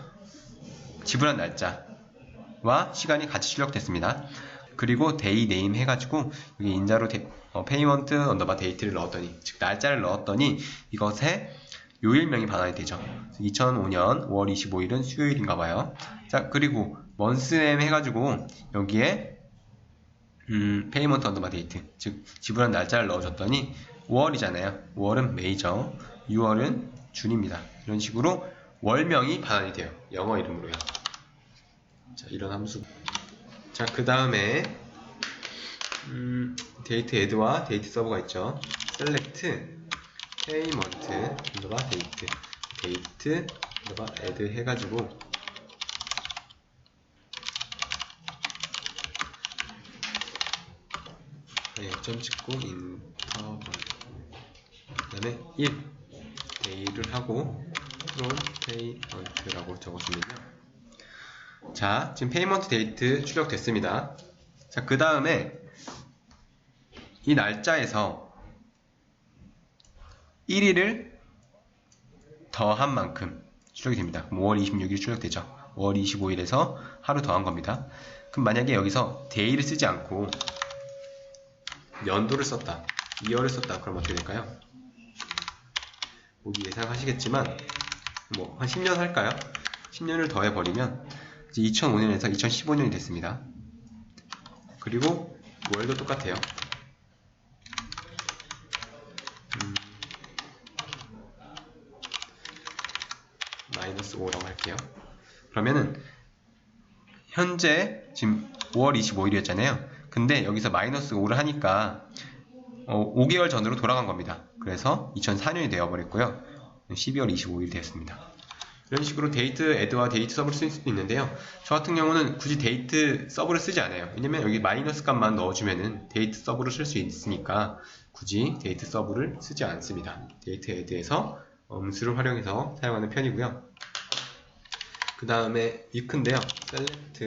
지불한 날짜와 시간이 같이 출력됐습니다. 그리고 day name 해가지고 여기 인자로 payment 언더바 date를 넣었더니, 즉 날짜를 넣었더니 이것에 요일명이 반환이 되죠. 2005년 5월 25일은 수요일인가봐요. 자, 그리고 month name 해가지고 여기에 payment 언더바 date, 즉 지불한 날짜를 넣어줬더니 5월이잖아요. 5월은 메이죠. 6월은 준입니다. 이런 식으로 월명이 반환이 돼요. 영어 이름으로요. 자, 이런 함수. 자, 그 다음에 데이트 add와 데이트 서버가 있죠. select payment 언더바 date 데이트 언더바 add 해가지고 점 찍고 인터벌 그 다음에 1 day를 하고 from payment라고 적어주면요. 자, 지금 payment date 출력됐습니다. 자, 그 다음에 이 날짜에서 1일을 더한 만큼 출력이 됩니다. 5월 26일 출력되죠. 5월 25일에서 하루 더한 겁니다. 그럼 만약에 여기서 day를 쓰지 않고 연도를 썼다, 2월을 썼다, 그럼 어떻게 될까요? 모두 예상하시겠지만 뭐 한 10년 할까요? 10년을 더해버리면 이제 2005년에서 2015년이 됐습니다. 그리고 월도 똑같아요. 마이너스 5라고 할게요. 그러면은 현재 지금 5월 25일이었잖아요. 근데 여기서 마이너스 5를 하니까 5개월 전으로 돌아간 겁니다. 그래서 2004년이 되어버렸고요. 12월 25일이 되었습니다. 이런 식으로 데이트 add와 데이트 서브를 쓸 수도 있는데요. 저 같은 경우는 굳이 데이트 서브를 쓰지 않아요. 왜냐면 여기 마이너스 값만 넣어주면은 데이트 서브를 쓸 수 있으니까 굳이 데이트 서브를 쓰지 않습니다. 데이트 에드에서 음수를 활용해서 사용하는 편이고요. 그 다음에 week인데요. select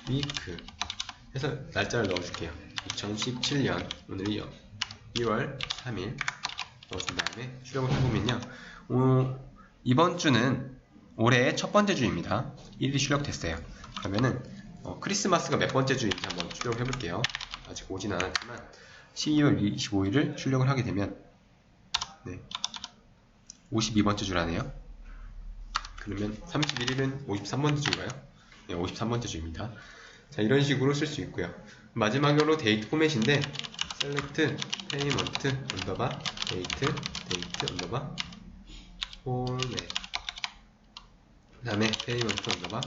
week 해서 날짜를 넣어줄게요. 2017년 오늘이 1월 3일 넣어준 다음에 출력을 해보면요. 이번 주는 올해의 첫 번째 주입니다. 1일이 출력됐어요. 그러면은 크리스마스가 몇 번째 주인지 한번 출력을 해볼게요. 아직 오진 않았지만 12월 25일을 출력을 하게 되면 52번째 주라네요. 그러면 31일은 53번째 주인가요? 네, 53번째 주입니다. 자, 이런 식으로 쓸 수 있고요. 마지막으로 데이트 포맷인데 select payment underbar date underbar format 그 다음에 payment underbar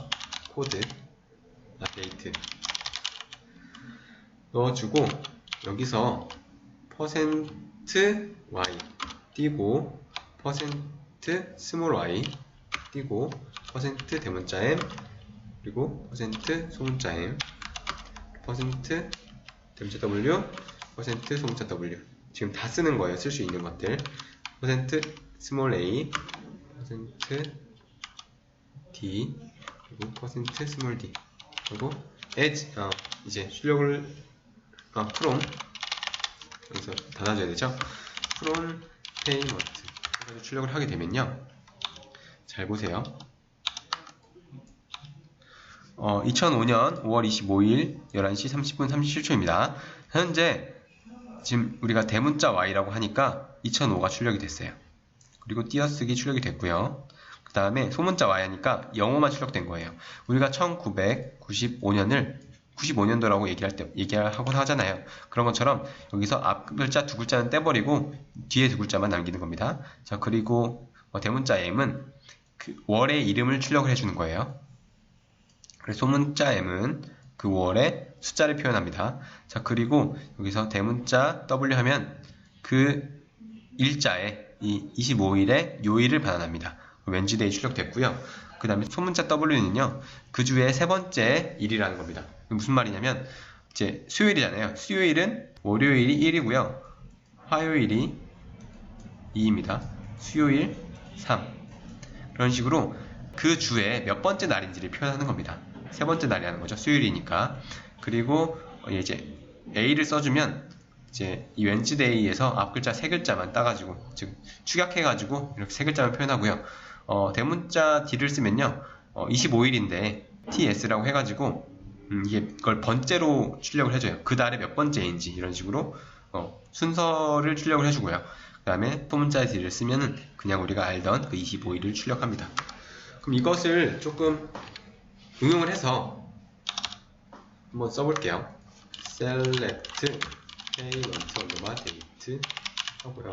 code date 넣어주고 여기서 %y 띄고 %small y 띄고 %대문자 m 그리고 %소문자 m %대문자 w %소문자 w 지금 다 쓰는 거예요. 쓸 수 있는 것들 %small a %d 그리고 %small d 그리고 as 이제 출력을 from 여기서 닫아줘야 되죠. from payment 해가지고 출력을 하게 되면요. 잘 보세요. 2005년 5월 25일 11시 30분 37초입니다. 현재 지금 우리가 대문자 Y라고 하니까 2005가 출력이 됐어요. 그리고 띄어쓰기 출력이 됐고요. 그 다음에 소문자 Y 하니까 영어만 출력된 거예요. 우리가 1995년을 95년도라고 얘기하고 하잖아요. 그런 것처럼 여기서 앞 글자 두 글자는 떼버리고 뒤에 두 글자만 남기는 겁니다. 자, 그리고 대문자 M은 그 월의 이름을 출력을 해주는 거예요. 그래서 소문자 M은 그 월의 숫자를 표현합니다. 자, 그리고 여기서 대문자 W 하면 그 일자에 이 25일의 요일을 반환합니다. 웬즈데이 출력됐고요. 그 다음에 소문자 W는요, 그 주의 세 번째 일이라는 겁니다. 무슨 말이냐면, 이제 수요일이잖아요. 수요일은 월요일이 1이고요. 화요일이 2입니다. 수요일 3. 그런 식으로 그 주에 몇 번째 날인지를 표현하는 겁니다. 세 번째 날이라는 거죠. 수요일이니까. 그리고 이제 A를 써주면 이제 이 웬즈데이에서 앞 글자 세 글자만 따가지고 즉 축약해가지고 이렇게 세 글자만 표현하고요. 대문자 D를 쓰면요. 25일인데 TS라고 해가지고 이걸 번째로 출력을 해줘요. 그 달에 몇 번째인지 이런 식으로 순서를 출력을 해주고요. 그 다음에 소문자 D를 쓰면은 그냥 우리가 알던 그 25일을 출력합니다. 그럼 이것을 조금 응용을 해서 한번 써볼게요. select payment underbar date 하고요.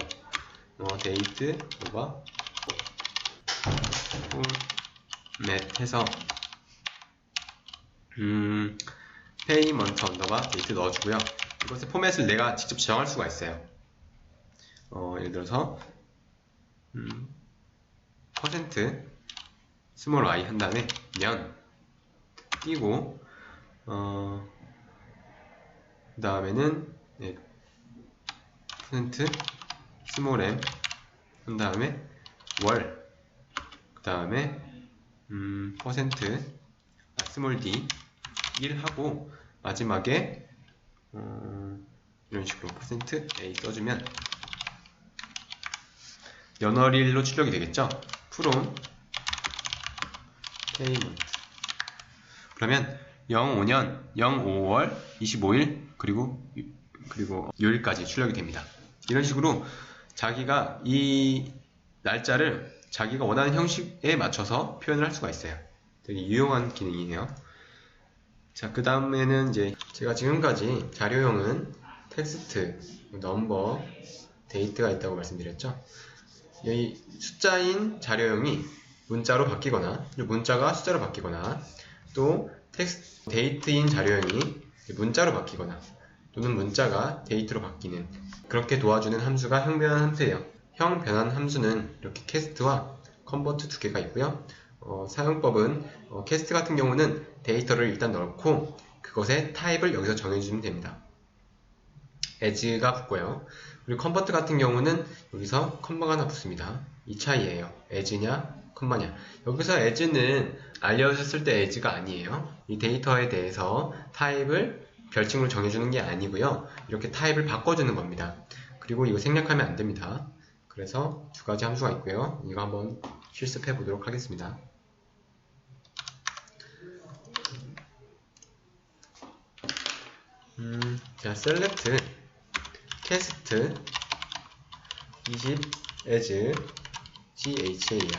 date underbar format 해서 payment underbar date 넣어주고요. 이것의 포맷을 내가 직접 정할 수가 있어요. 예를 들어서 퍼센트 스몰 y 한 다음에 면 띄고 그 다음에는 퍼센트 스몰 m 한 다음에 월 그 다음에 퍼센트 스몰 d 1 하고 마지막에 이런 식으로 퍼센트 a 써주면 연월일로 출력이 되겠죠. from payment 그러면 05년 05월 25일 그리고 요일까지 출력이 됩니다. 이런 식으로 자기가 이 날짜를 자기가 원하는 형식에 맞춰서 표현을 할 수가 있어요. 되게 유용한 기능이에요. 자, 그 다음에는 이제 제가 지금까지 자료형은 텍스트, 넘버, 데이트가 있다고 말씀드렸죠. 이 숫자인 자료형이 문자로 바뀌거나 문자가 숫자로 바뀌거나 또 텍스트 데이트인 자료형이 문자로 바뀌거나 또는 문자가 데이트로 바뀌는 그렇게 도와주는 함수가 형변환 함수예요. 형변환 함수는 이렇게 캐스트와 컨버트 두 개가 있고요. 사용법은 캐스트 같은 경우는 데이터를 일단 넣고 그것의 타입을 여기서 정해주면 됩니다. as가 붙고요. 그리고 convert 같은 경우는 여기서 컴마가 하나 붙습니다. 이 차이예요. as냐 컴마냐. 여기서 as는 알려졌을 때 as가 아니에요. 이 데이터에 대해서 타입을 별칭으로 정해주는 게 아니고요. 이렇게 타입을 바꿔주는 겁니다. 그리고 이거 생략하면 안 됩니다. 그래서 두 가지 함수가 있고요. 이거 한번 실습해 보도록 하겠습니다. 자, select cast 20 as char.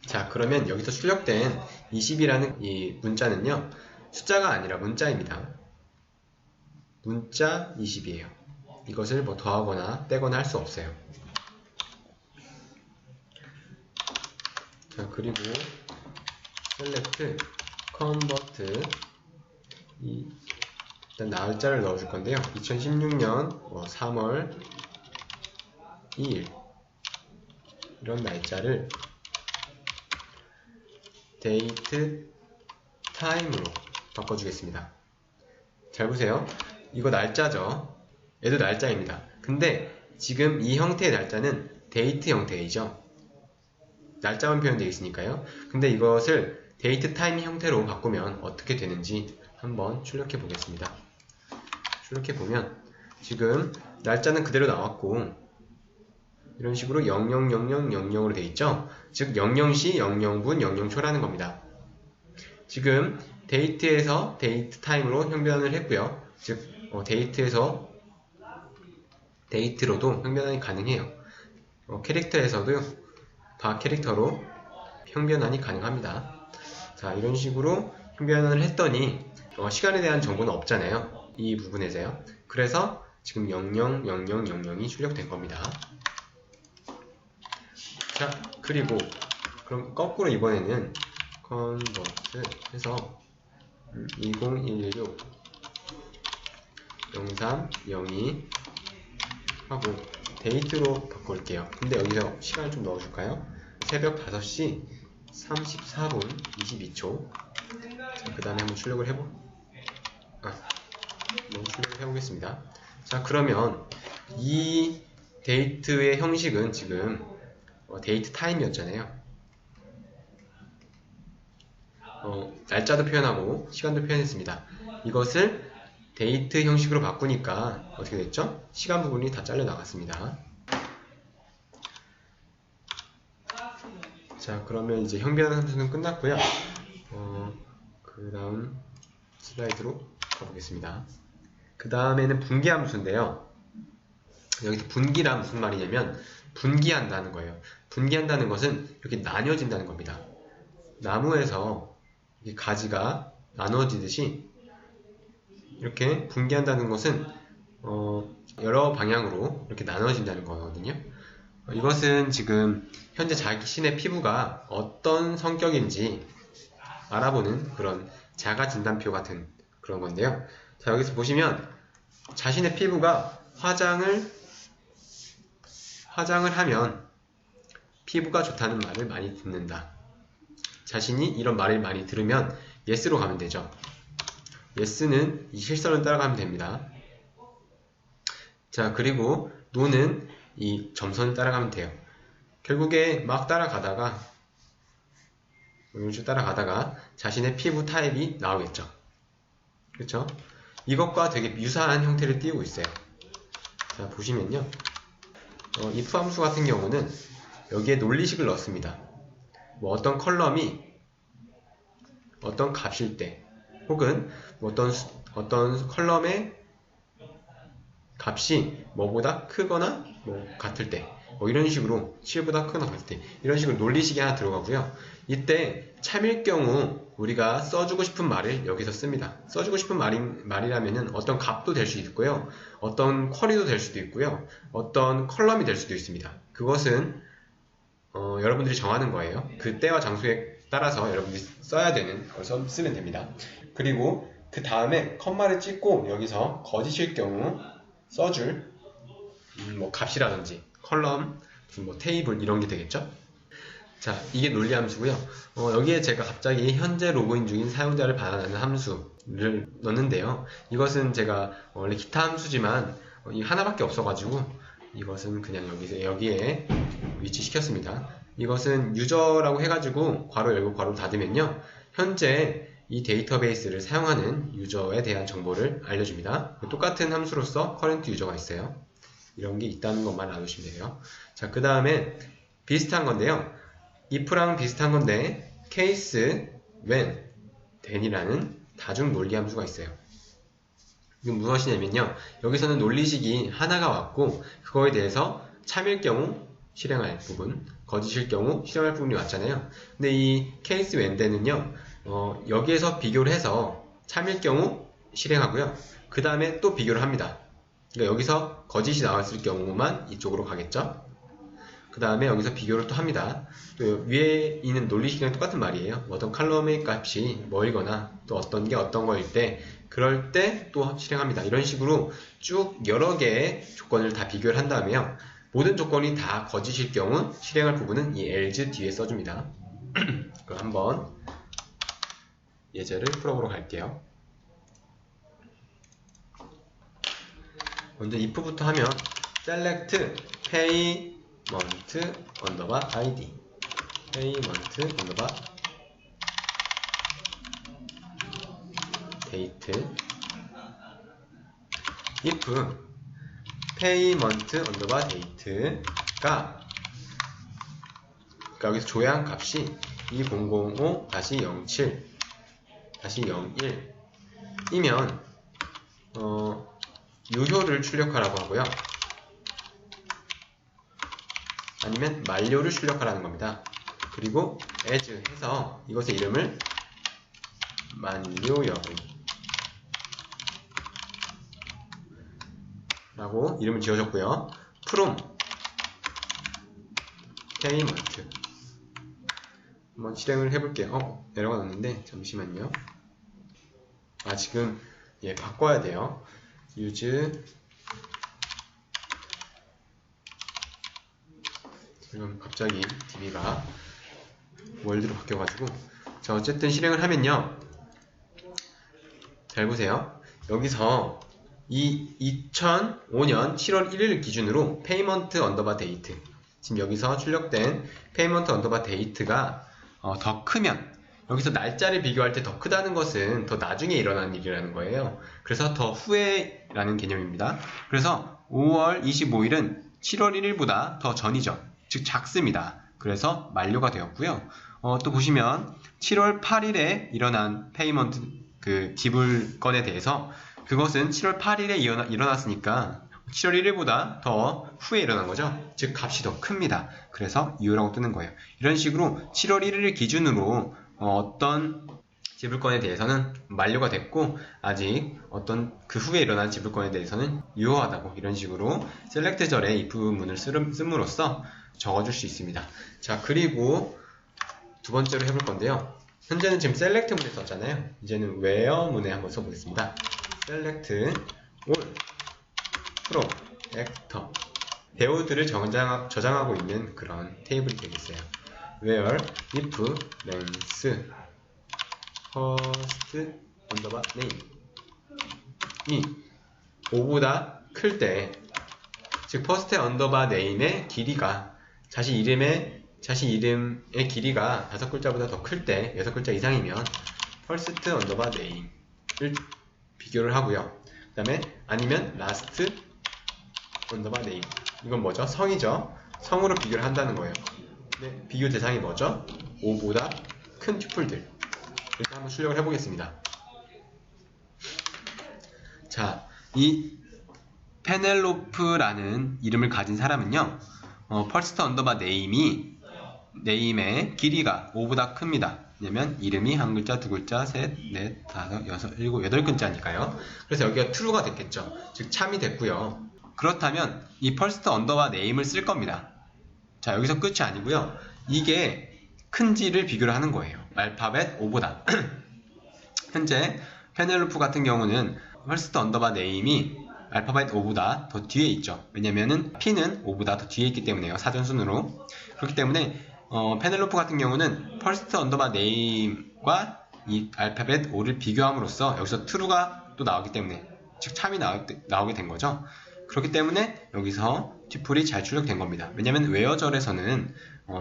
자, 그러면 여기서 출력된 20이라는 이 문자는요, 숫자가 아니라 문자입니다. 문자 20이에요. 이것을 뭐 더하거나 빼거나 할 수 없어요. 자, 그리고 select convert 일단 날짜를 넣어줄 건데요. 2016년 3월 2일 이런 날짜를 date time으로 바꿔주겠습니다. 잘 보세요. 이거 날짜죠. 얘도 날짜입니다. 근데 지금 이 형태의 날짜는 date 형태이죠. 날짜만 표현되어 있으니까요. 근데 이것을 date time 형태로 바꾸면 어떻게 되는지 한번 출력해 보겠습니다. 출력해 보면 지금 날짜는 그대로 나왔고 이런 식으로 000000으로 되어 있죠. 즉 00시 00분 00초라는 겁니다. 지금 date에서 date time으로 형변을 했고요. 즉 date에서 date로도 형변이 가능해요. 캐릭터에서도 바 캐릭터로 형변환이 가능합니다. 자, 이런 식으로 형변환을 했더니 시간에 대한 정보는 없잖아요. 이 부분에서요. 그래서 지금 000000이 출력된 겁니다. 자, 그리고 그럼 거꾸로 이번에는 convert 해서 20116 0302 하고 데이트로 바꿀게요. 근데 여기서 시간을 좀 넣어줄까요? 새벽 5시 34분 22초. 자, 그 다음에 한번 출력을 해보겠습니다. 자, 그러면 이 데이트의 형식은 지금 데이트 타임이었잖아요. 날짜도 표현하고 시간도 표현했습니다. 이것을 데이트 형식으로 바꾸니까 어떻게 됐죠? 시간 부분이 다 잘려 나갔습니다. 자, 그러면 이제 형변 함수는 끝났고요. 그 다음 슬라이드로 가보겠습니다. 그 다음에는 분기 함수인데요. 여기서 분기란 무슨 말이냐면 분기한다는 거예요. 분기한다는 것은 이렇게 나뉘어진다는 겁니다. 나무에서 이 가지가 나눠지듯이 이렇게 분기한다는 것은 여러 방향으로 이렇게 나눠진다는 거거든요. 이것은 지금 현재 자신의 피부가 어떤 성격인지 알아보는 그런 자가 진단표 같은 그런 건데요. 자, 여기서 보시면 자신의 피부가 화장을 하면 피부가 좋다는 말을 많이 듣는다. 자신이 이런 말을 많이 들으면 yes로 가면 되죠. yes는 이 실선을 따라가면 됩니다. 자, 그리고 no는 이 점선을 따라가면 돼요. 결국에 막 따라가다가 자신의 피부 타입이 나오겠죠. 그렇죠? 이것과 되게 유사한 형태를 띄우고 있어요. 자, 보시면요. if 함수 같은 경우는 여기에 논리식을 넣습니다. 뭐 어떤 컬럼이 어떤 값일 때 혹은 뭐 어떤 컬럼의 값이 뭐보다 크거나 뭐 같을 때 뭐 이런 식으로 7보다 크거나 같을 때 이런 식으로 논리식이 하나 들어가고요. 이때 참일 경우 우리가 써주고 싶은 말을 여기서 씁니다. 써주고 싶은 말이라면은 어떤 값도 될 수 있고요. 어떤 쿼리도 될 수도 있고요. 어떤 컬럼이 될 수도 있습니다. 그것은 여러분들이 정하는 거예요. 그 때와 장소에 따라서 여러분들이 써야 되는 걸 쓰면 됩니다. 그리고 그 다음에 컴마를 찍고 여기서 거짓일 경우 써줄 뭐 값이라든지 컬럼, 뭐 테이블 이런 게 되겠죠. 자, 이게 논리 함수고요. 여기에 제가 갑자기 현재 로그인 중인 사용자를 반환하는 함수를 넣는데요. 이것은 제가 원래 기타 함수지만 이 하나밖에 없어가지고 이것은 그냥 여기에 위치시켰습니다. 이것은 유저라고 해가지고 괄호 열고 괄호 닫으면요, 현재 이 데이터베이스를 사용하는 유저에 대한 정보를 알려줍니다. 똑같은 함수로서 current 유저가 있어요. 이런 게 있다는 것만 알아두시면 돼요. 자, 그 다음에 비슷한 건데요. if랑 비슷한 건데 case when then이라는 다중 논리 함수가 있어요. 이건 무엇이냐면요, 여기서는 논리식이 하나가 왔고 그거에 대해서 참일 경우 실행할 부분, 거짓일 경우 실행할 부분이 왔잖아요. 근데 이 case when then은요, 여기에서 비교를 해서 참일 경우 실행하고요, 그 다음에 또 비교를 합니다. 그러니까 여기서 거짓이 나왔을 경우만 이쪽으로 가겠죠. 그 다음에 여기서 비교를 또 합니다. 또 위에 있는 논리식이랑 똑같은 말이에요. 어떤 칼럼의 값이 뭐이거나 또 어떤 게 어떤 거일 때, 그럴 때 또 실행합니다. 이런 식으로 쭉 여러 개의 조건을 다 비교를 한 다음에요, 모든 조건이 다 거짓일 경우 실행할 부분은 이 else 뒤에 써줍니다. 그럼 한번 예제를 풀어보러 갈게요. 먼저 if부터 하면 select payment underbar id, payment underbar date, if payment underbar date가 여기서 조회한 값이 2005-07-01이면 유효를 출력하라고 하고요, 아니면 만료를 출력하라는 겁니다. 그리고 as 해서 이것의 이름을 만료 여부 라고 이름을 지어줬고요. from payment 한번 실행을 해볼게요. 에러가 났는데 잠시만요. 지금 바꿔야 돼요. use 지금 갑자기 DB가 월드로 바뀌어가지고, 자, 어쨌든 실행을 하면요, 잘 보세요. 여기서 이 2005년 7월 1일 기준으로 payment underbar date, 지금 여기서 출력된 payment underbar date가 더 크면, 여기서 날짜를 비교할 때 더 크다는 것은 더 나중에 일어난 일이라는 거예요. 그래서 더 후에라는 개념입니다. 그래서 5월 25일은 7월 1일보다 더 전이죠. 즉 작습니다. 그래서 만료가 되었고요. 또 보시면 7월 8일에 일어난 페이먼트 지불건에 대해서, 그것은 7월 8일에 일어났으니까 7월 1일보다 더 후에 일어난 거죠. 즉 값이 더 큽니다. 그래서 유효라고 뜨는 거예요. 이런 식으로 7월 1일 기준으로 어떤 지불건에 대해서는 만료가 됐고, 아직 어떤 그 후에 일어난 지불건에 대해서는 유효하다고, 이런 식으로 select 절에 if 문을 씀으로써 적어줄 수 있습니다. 자, 그리고 두 번째로 해볼 건데요. 현재는 지금 select 문에 썼잖아요. 이제는 where 문에 한번 써보겠습니다. select all from actor, 배우들을 저장하고 있는 그런 테이블이 되겠어요. where if length first underbar name 이 5보다 클 때, 즉 first underbar name의 길이가 자신 이름의 길이가 5글자보다 더 클 때, 6글자 이상이면 first underbar name을 비교를 하고요. 그 다음에 아니면 last underbar name, 이건 뭐죠? 성이죠. 성으로 비교를 한다는 거예요. 근데 비교 대상이 뭐죠? 5보다 큰 튜플들. 이렇게 한번 출력을 해보겠습니다. 자, 이 페넬로프라는 이름을 가진 사람은요, first underbar name의 길이가 5보다 큽니다. 왜냐면 이름이 한 글자, 두 글자, 셋, 넷, 다섯, 여섯, 일곱, 8글자니까요. 그래서 여기가 true가 됐겠죠. 즉 참이 됐고요. 그렇다면 이 first underbar name을 쓸 겁니다. 자, 여기서 끝이 아니고요. 이게 큰지를 비교를 하는 거예요. 알파벳 5보다. 현재 페넬로프 같은 경우는 first underbar name이 알파벳 5보다 더 뒤에 있죠. 왜냐면은 P는 5보다 더 뒤에 있기 때문에요. 사전순으로. 그렇기 때문에 페넬로프 같은 경우는 first 언더바 name과 이 알파벳 O를 비교함으로써 여기서 true가 또 나오기 때문에, 즉 참이 나오게 된 거죠. 그렇기 때문에 여기서 튜플이 잘 출력된 겁니다. 왜냐면 웨어절에서는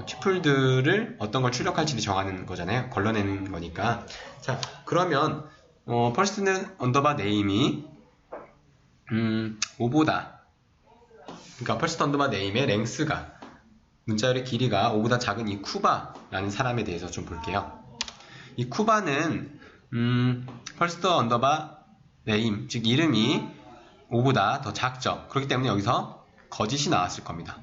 튜플들을 어떤 걸 출력할지를 정하는 거잖아요. 걸러내는 거니까. 자, 그러면 first 언더바 name이 5보다, 그러니까 first 언더바 name의 랭스가, 문자열의 길이가 5보다 작은 이 쿠바라는 사람에 대해서 좀 볼게요. 이 쿠바는 first 언더바 name, 즉 이름이 5보다 더 작죠. 그렇기 때문에 여기서 거짓이 나왔을 겁니다.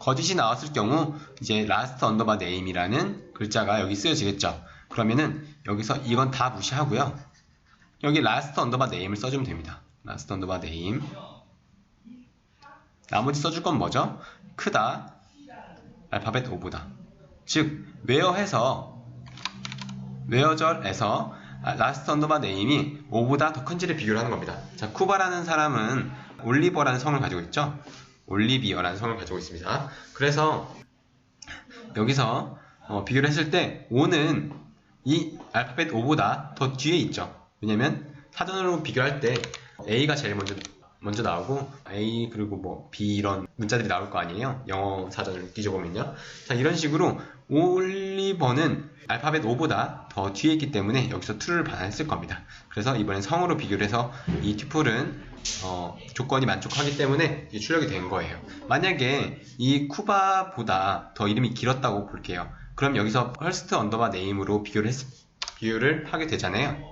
거짓이 나왔을 경우 이제 last 언더바 name이라는 글자가 여기 쓰여지겠죠. 그러면은 여기서 이건 다 무시하고요. 여기 last 언더바 name을 써주면 됩니다. last 언더바 name. 나머지 써줄 건 뭐죠? 크다, 알파벳 5보다. 즉 웨어절에서 last 언더바 name이 5보다 더 큰지를 비교를 하는 겁니다. 자, 쿠바라는 사람은 올리버라는 성을 가지고 있죠. 올리비어라는 성을 가지고 있습니다. 그래서 여기서 비교를 했을 때 5는 이 알파벳 5보다 더 뒤에 있죠. 왜냐면 사전으로 비교할 때 A가 제일 먼저 나오고 A 그리고 뭐 B 이런 문자들이 나올 거 아니에요. 영어 사전을 뒤져보면요. 자, 이런 식으로 올리버는 알파벳 5보다 더 뒤에 있기 때문에 여기서 true를 반환했을 겁니다. 그래서 이번엔 성으로 비교를 해서 이 튜플은 조건이 만족하기 때문에 출력이 된 거예요. 만약에 이 쿠바보다 더 이름이 길었다고 볼게요. 그럼 여기서 first 언더바 name으로 비교를 하게 되잖아요.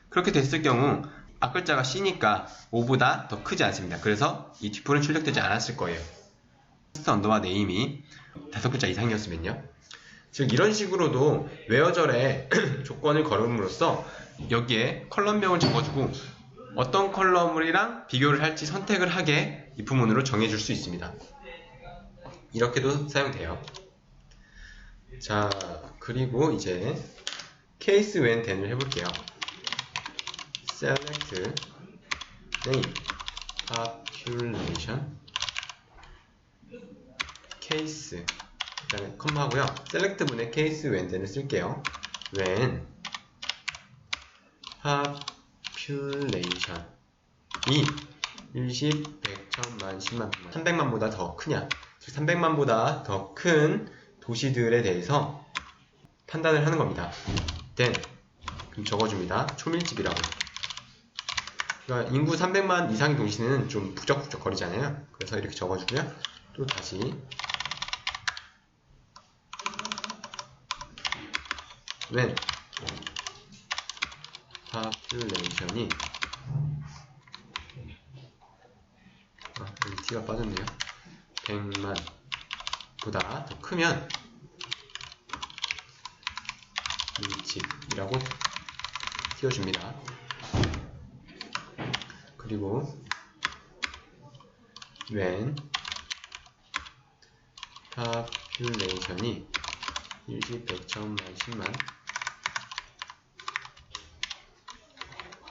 그렇게 됐을 경우 앞글자가 C니까 5보다 더 크지 않습니다. 그래서 이 튜플은 출력되지 않았을 거예요. first 언더바 name이 5글자 이상이었으면요. 즉 이런 식으로도 웨어절에 조건을 걸음으로써 여기에 컬럼명을 적어주고 어떤 컬럼이랑 비교를 할지 선택을 하게 if 문으로 정해줄 수 있습니다. 이렇게도 사용돼요. 자, 그리고 이제 case when then을 해볼게요. select name population case, 그 다음에 컴마 하고요. select 문에 case when then을 쓸게요. when population이 10, 100, 1000만, 10만, 100만, 300만보다 더 크냐, 즉 300만보다 더 큰 도시들에 대해서 판단을 하는 겁니다. then 그럼 적어줍니다. 초밀집이라고. 그러니까 인구 300만 이상의 도시는 좀 북적북적 거리잖아요. 그래서 이렇게 적어주고요. 또 다시 when population이 여기 t가 빠졌네요. 100만 보다 더 크면 밀집이라고 띄워줍니다. 그리고 when population이 10, 100, 1000만, 10만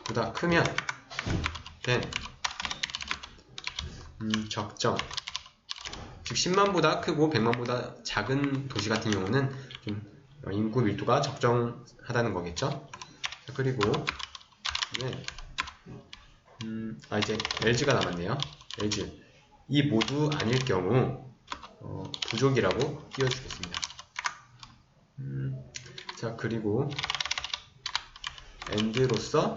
보다 크면 then 적정, 즉 10만보다 크고 100만보다 작은 도시 같은 경우는 좀 인구 밀도가 적정하다는 거겠죠. 자, 그리고 이제 LG가 남았네요. LG 이 모두 아닐 경우 부족이라고 띄워주겠습니다. 자, 그리고 and로서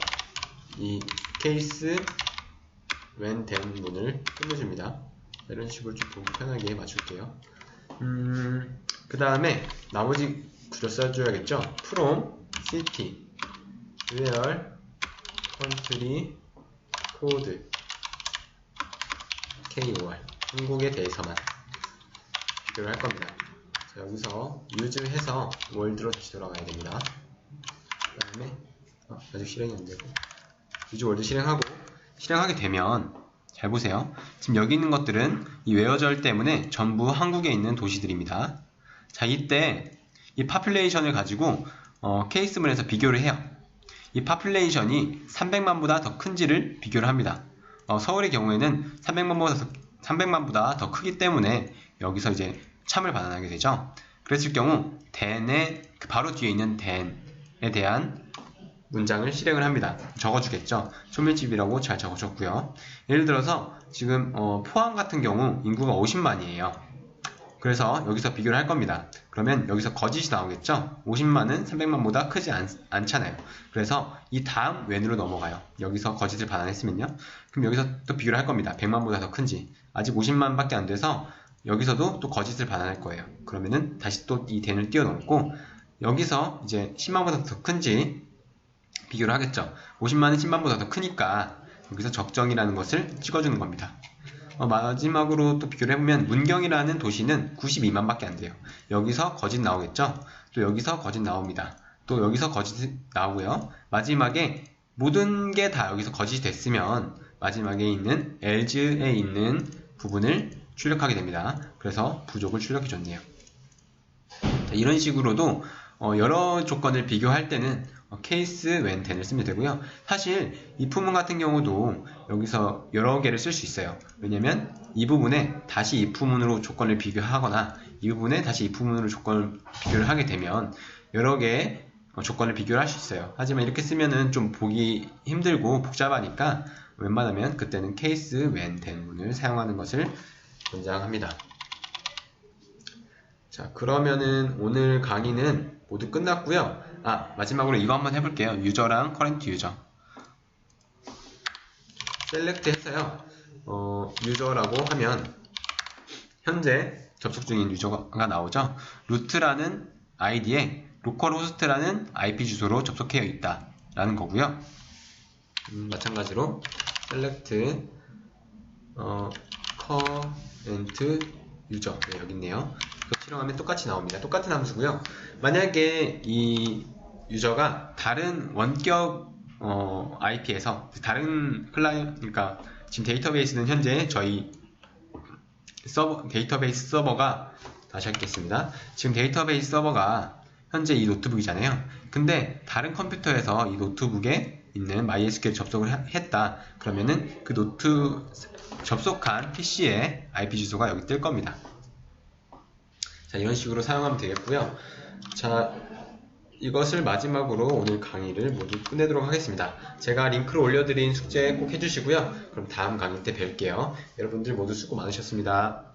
이 case when then 문을 끝내줍니다. 이런 식으로 좀 보기 편하게 맞출게요. 그 다음에 나머지 구조 써줘야겠죠. from city where country code KOR 한국에 대해서만 비교를 할 겁니다. 자, 여기서 use 해서 월드로 다시 돌아가야 됩니다. 그 다음에 아직 실행이 안 되고 use 월드 실행하게 되면 잘 보세요. 지금 여기 있는 것들은 이 웨어절 때문에 전부 한국에 있는 도시들입니다. 자, 이때 이 population을 가지고 케이스문에서 비교를 해요. 이 population이 300만보다 더 큰지를 비교를 합니다. 서울의 경우에는 300만보다 더 크기 때문에 여기서 이제 참을 반환하게 되죠. 그랬을 경우 then의 그 바로 뒤에 있는 then에 대한 문장을 실행을 합니다. 적어주겠죠. 소멸집이라고 잘 적어줬고요. 예를 들어서 지금 포항 같은 경우 인구가 50만이에요. 그래서 여기서 비교를 할 겁니다. 그러면 여기서 거짓이 나오겠죠? 50만은 300만보다 크지 않잖아요. 그래서 이 다음 when으로 넘어가요. 여기서 거짓을 반환했으면요. 그럼 여기서 또 비교를 할 겁니다. 100만보다 더 큰지. 아직 50만밖에 안 돼서 여기서도 또 거짓을 반환할 거예요. 그러면은 다시 또 이 then을 뛰어넘고 여기서 이제 10만보다 더 큰지 비교를 하겠죠. 50만은 10만보다 더 크니까 여기서 적정이라는 것을 찍어주는 겁니다. 마지막으로 또 비교를 해보면 문경이라는 도시는 92만밖에 안 돼요. 여기서 거짓 나오겠죠? 또 여기서 거짓 나옵니다. 또 여기서 거짓 나오고요. 마지막에 모든 게 다 여기서 거짓이 됐으면 마지막에 있는 else에 있는 부분을 출력하게 됩니다. 그래서 부족을 출력해줬네요. 이런 식으로도 여러 조건을 비교할 때는 case when then을 쓰면 되고요. 사실 이 부분 같은 경우도 여기서 여러 개를 쓸 수 있어요. 왜냐면 이 부분에 다시 이 부분으로 조건을 비교하거나 이 부분에 다시 이 부분으로 조건을 비교를 하게 되면 여러 개의 조건을 비교를 할 수 있어요. 하지만 이렇게 쓰면은 좀 보기 힘들고 복잡하니까 웬만하면 그때는 case when then 문을 사용하는 것을 권장합니다. 자, 그러면은 오늘 강의는 모두 끝났고요. 마지막으로 이거 한번 해볼게요. 유저랑 커런트 유저. 셀렉트 해서요. 유저라고 하면 현재 접속 중인 유저가 나오죠. 루트라는 아이디에 로컬호스트라는 IP 주소로 접속해 있다 라는 거고요. 마찬가지로 셀렉트 커런트 유저 여기 있네요. 실행하면 똑같이 나옵니다. 똑같은 함수고요. 만약에 이 유저가 다른 원격 IP에서 다른 그러니까 지금 데이터베이스는 현재 저희 데이터베이스 서버가 다시 하겠습니다. 지금 데이터베이스 서버가 현재 이 노트북이잖아요. 근데 다른 컴퓨터에서 이 노트북에 있는 MySQL 접속을 했다. 그러면은 그 접속한 PC의 IP 주소가 여기 뜰 겁니다. 자, 이런 식으로 사용하면 되겠고요. 자, 이것을 마지막으로 오늘 강의를 모두 끝내도록 하겠습니다. 제가 링크를 올려드린 숙제 꼭 해주시고요. 그럼 다음 강의 때 뵐게요. 여러분들 모두 수고 많으셨습니다.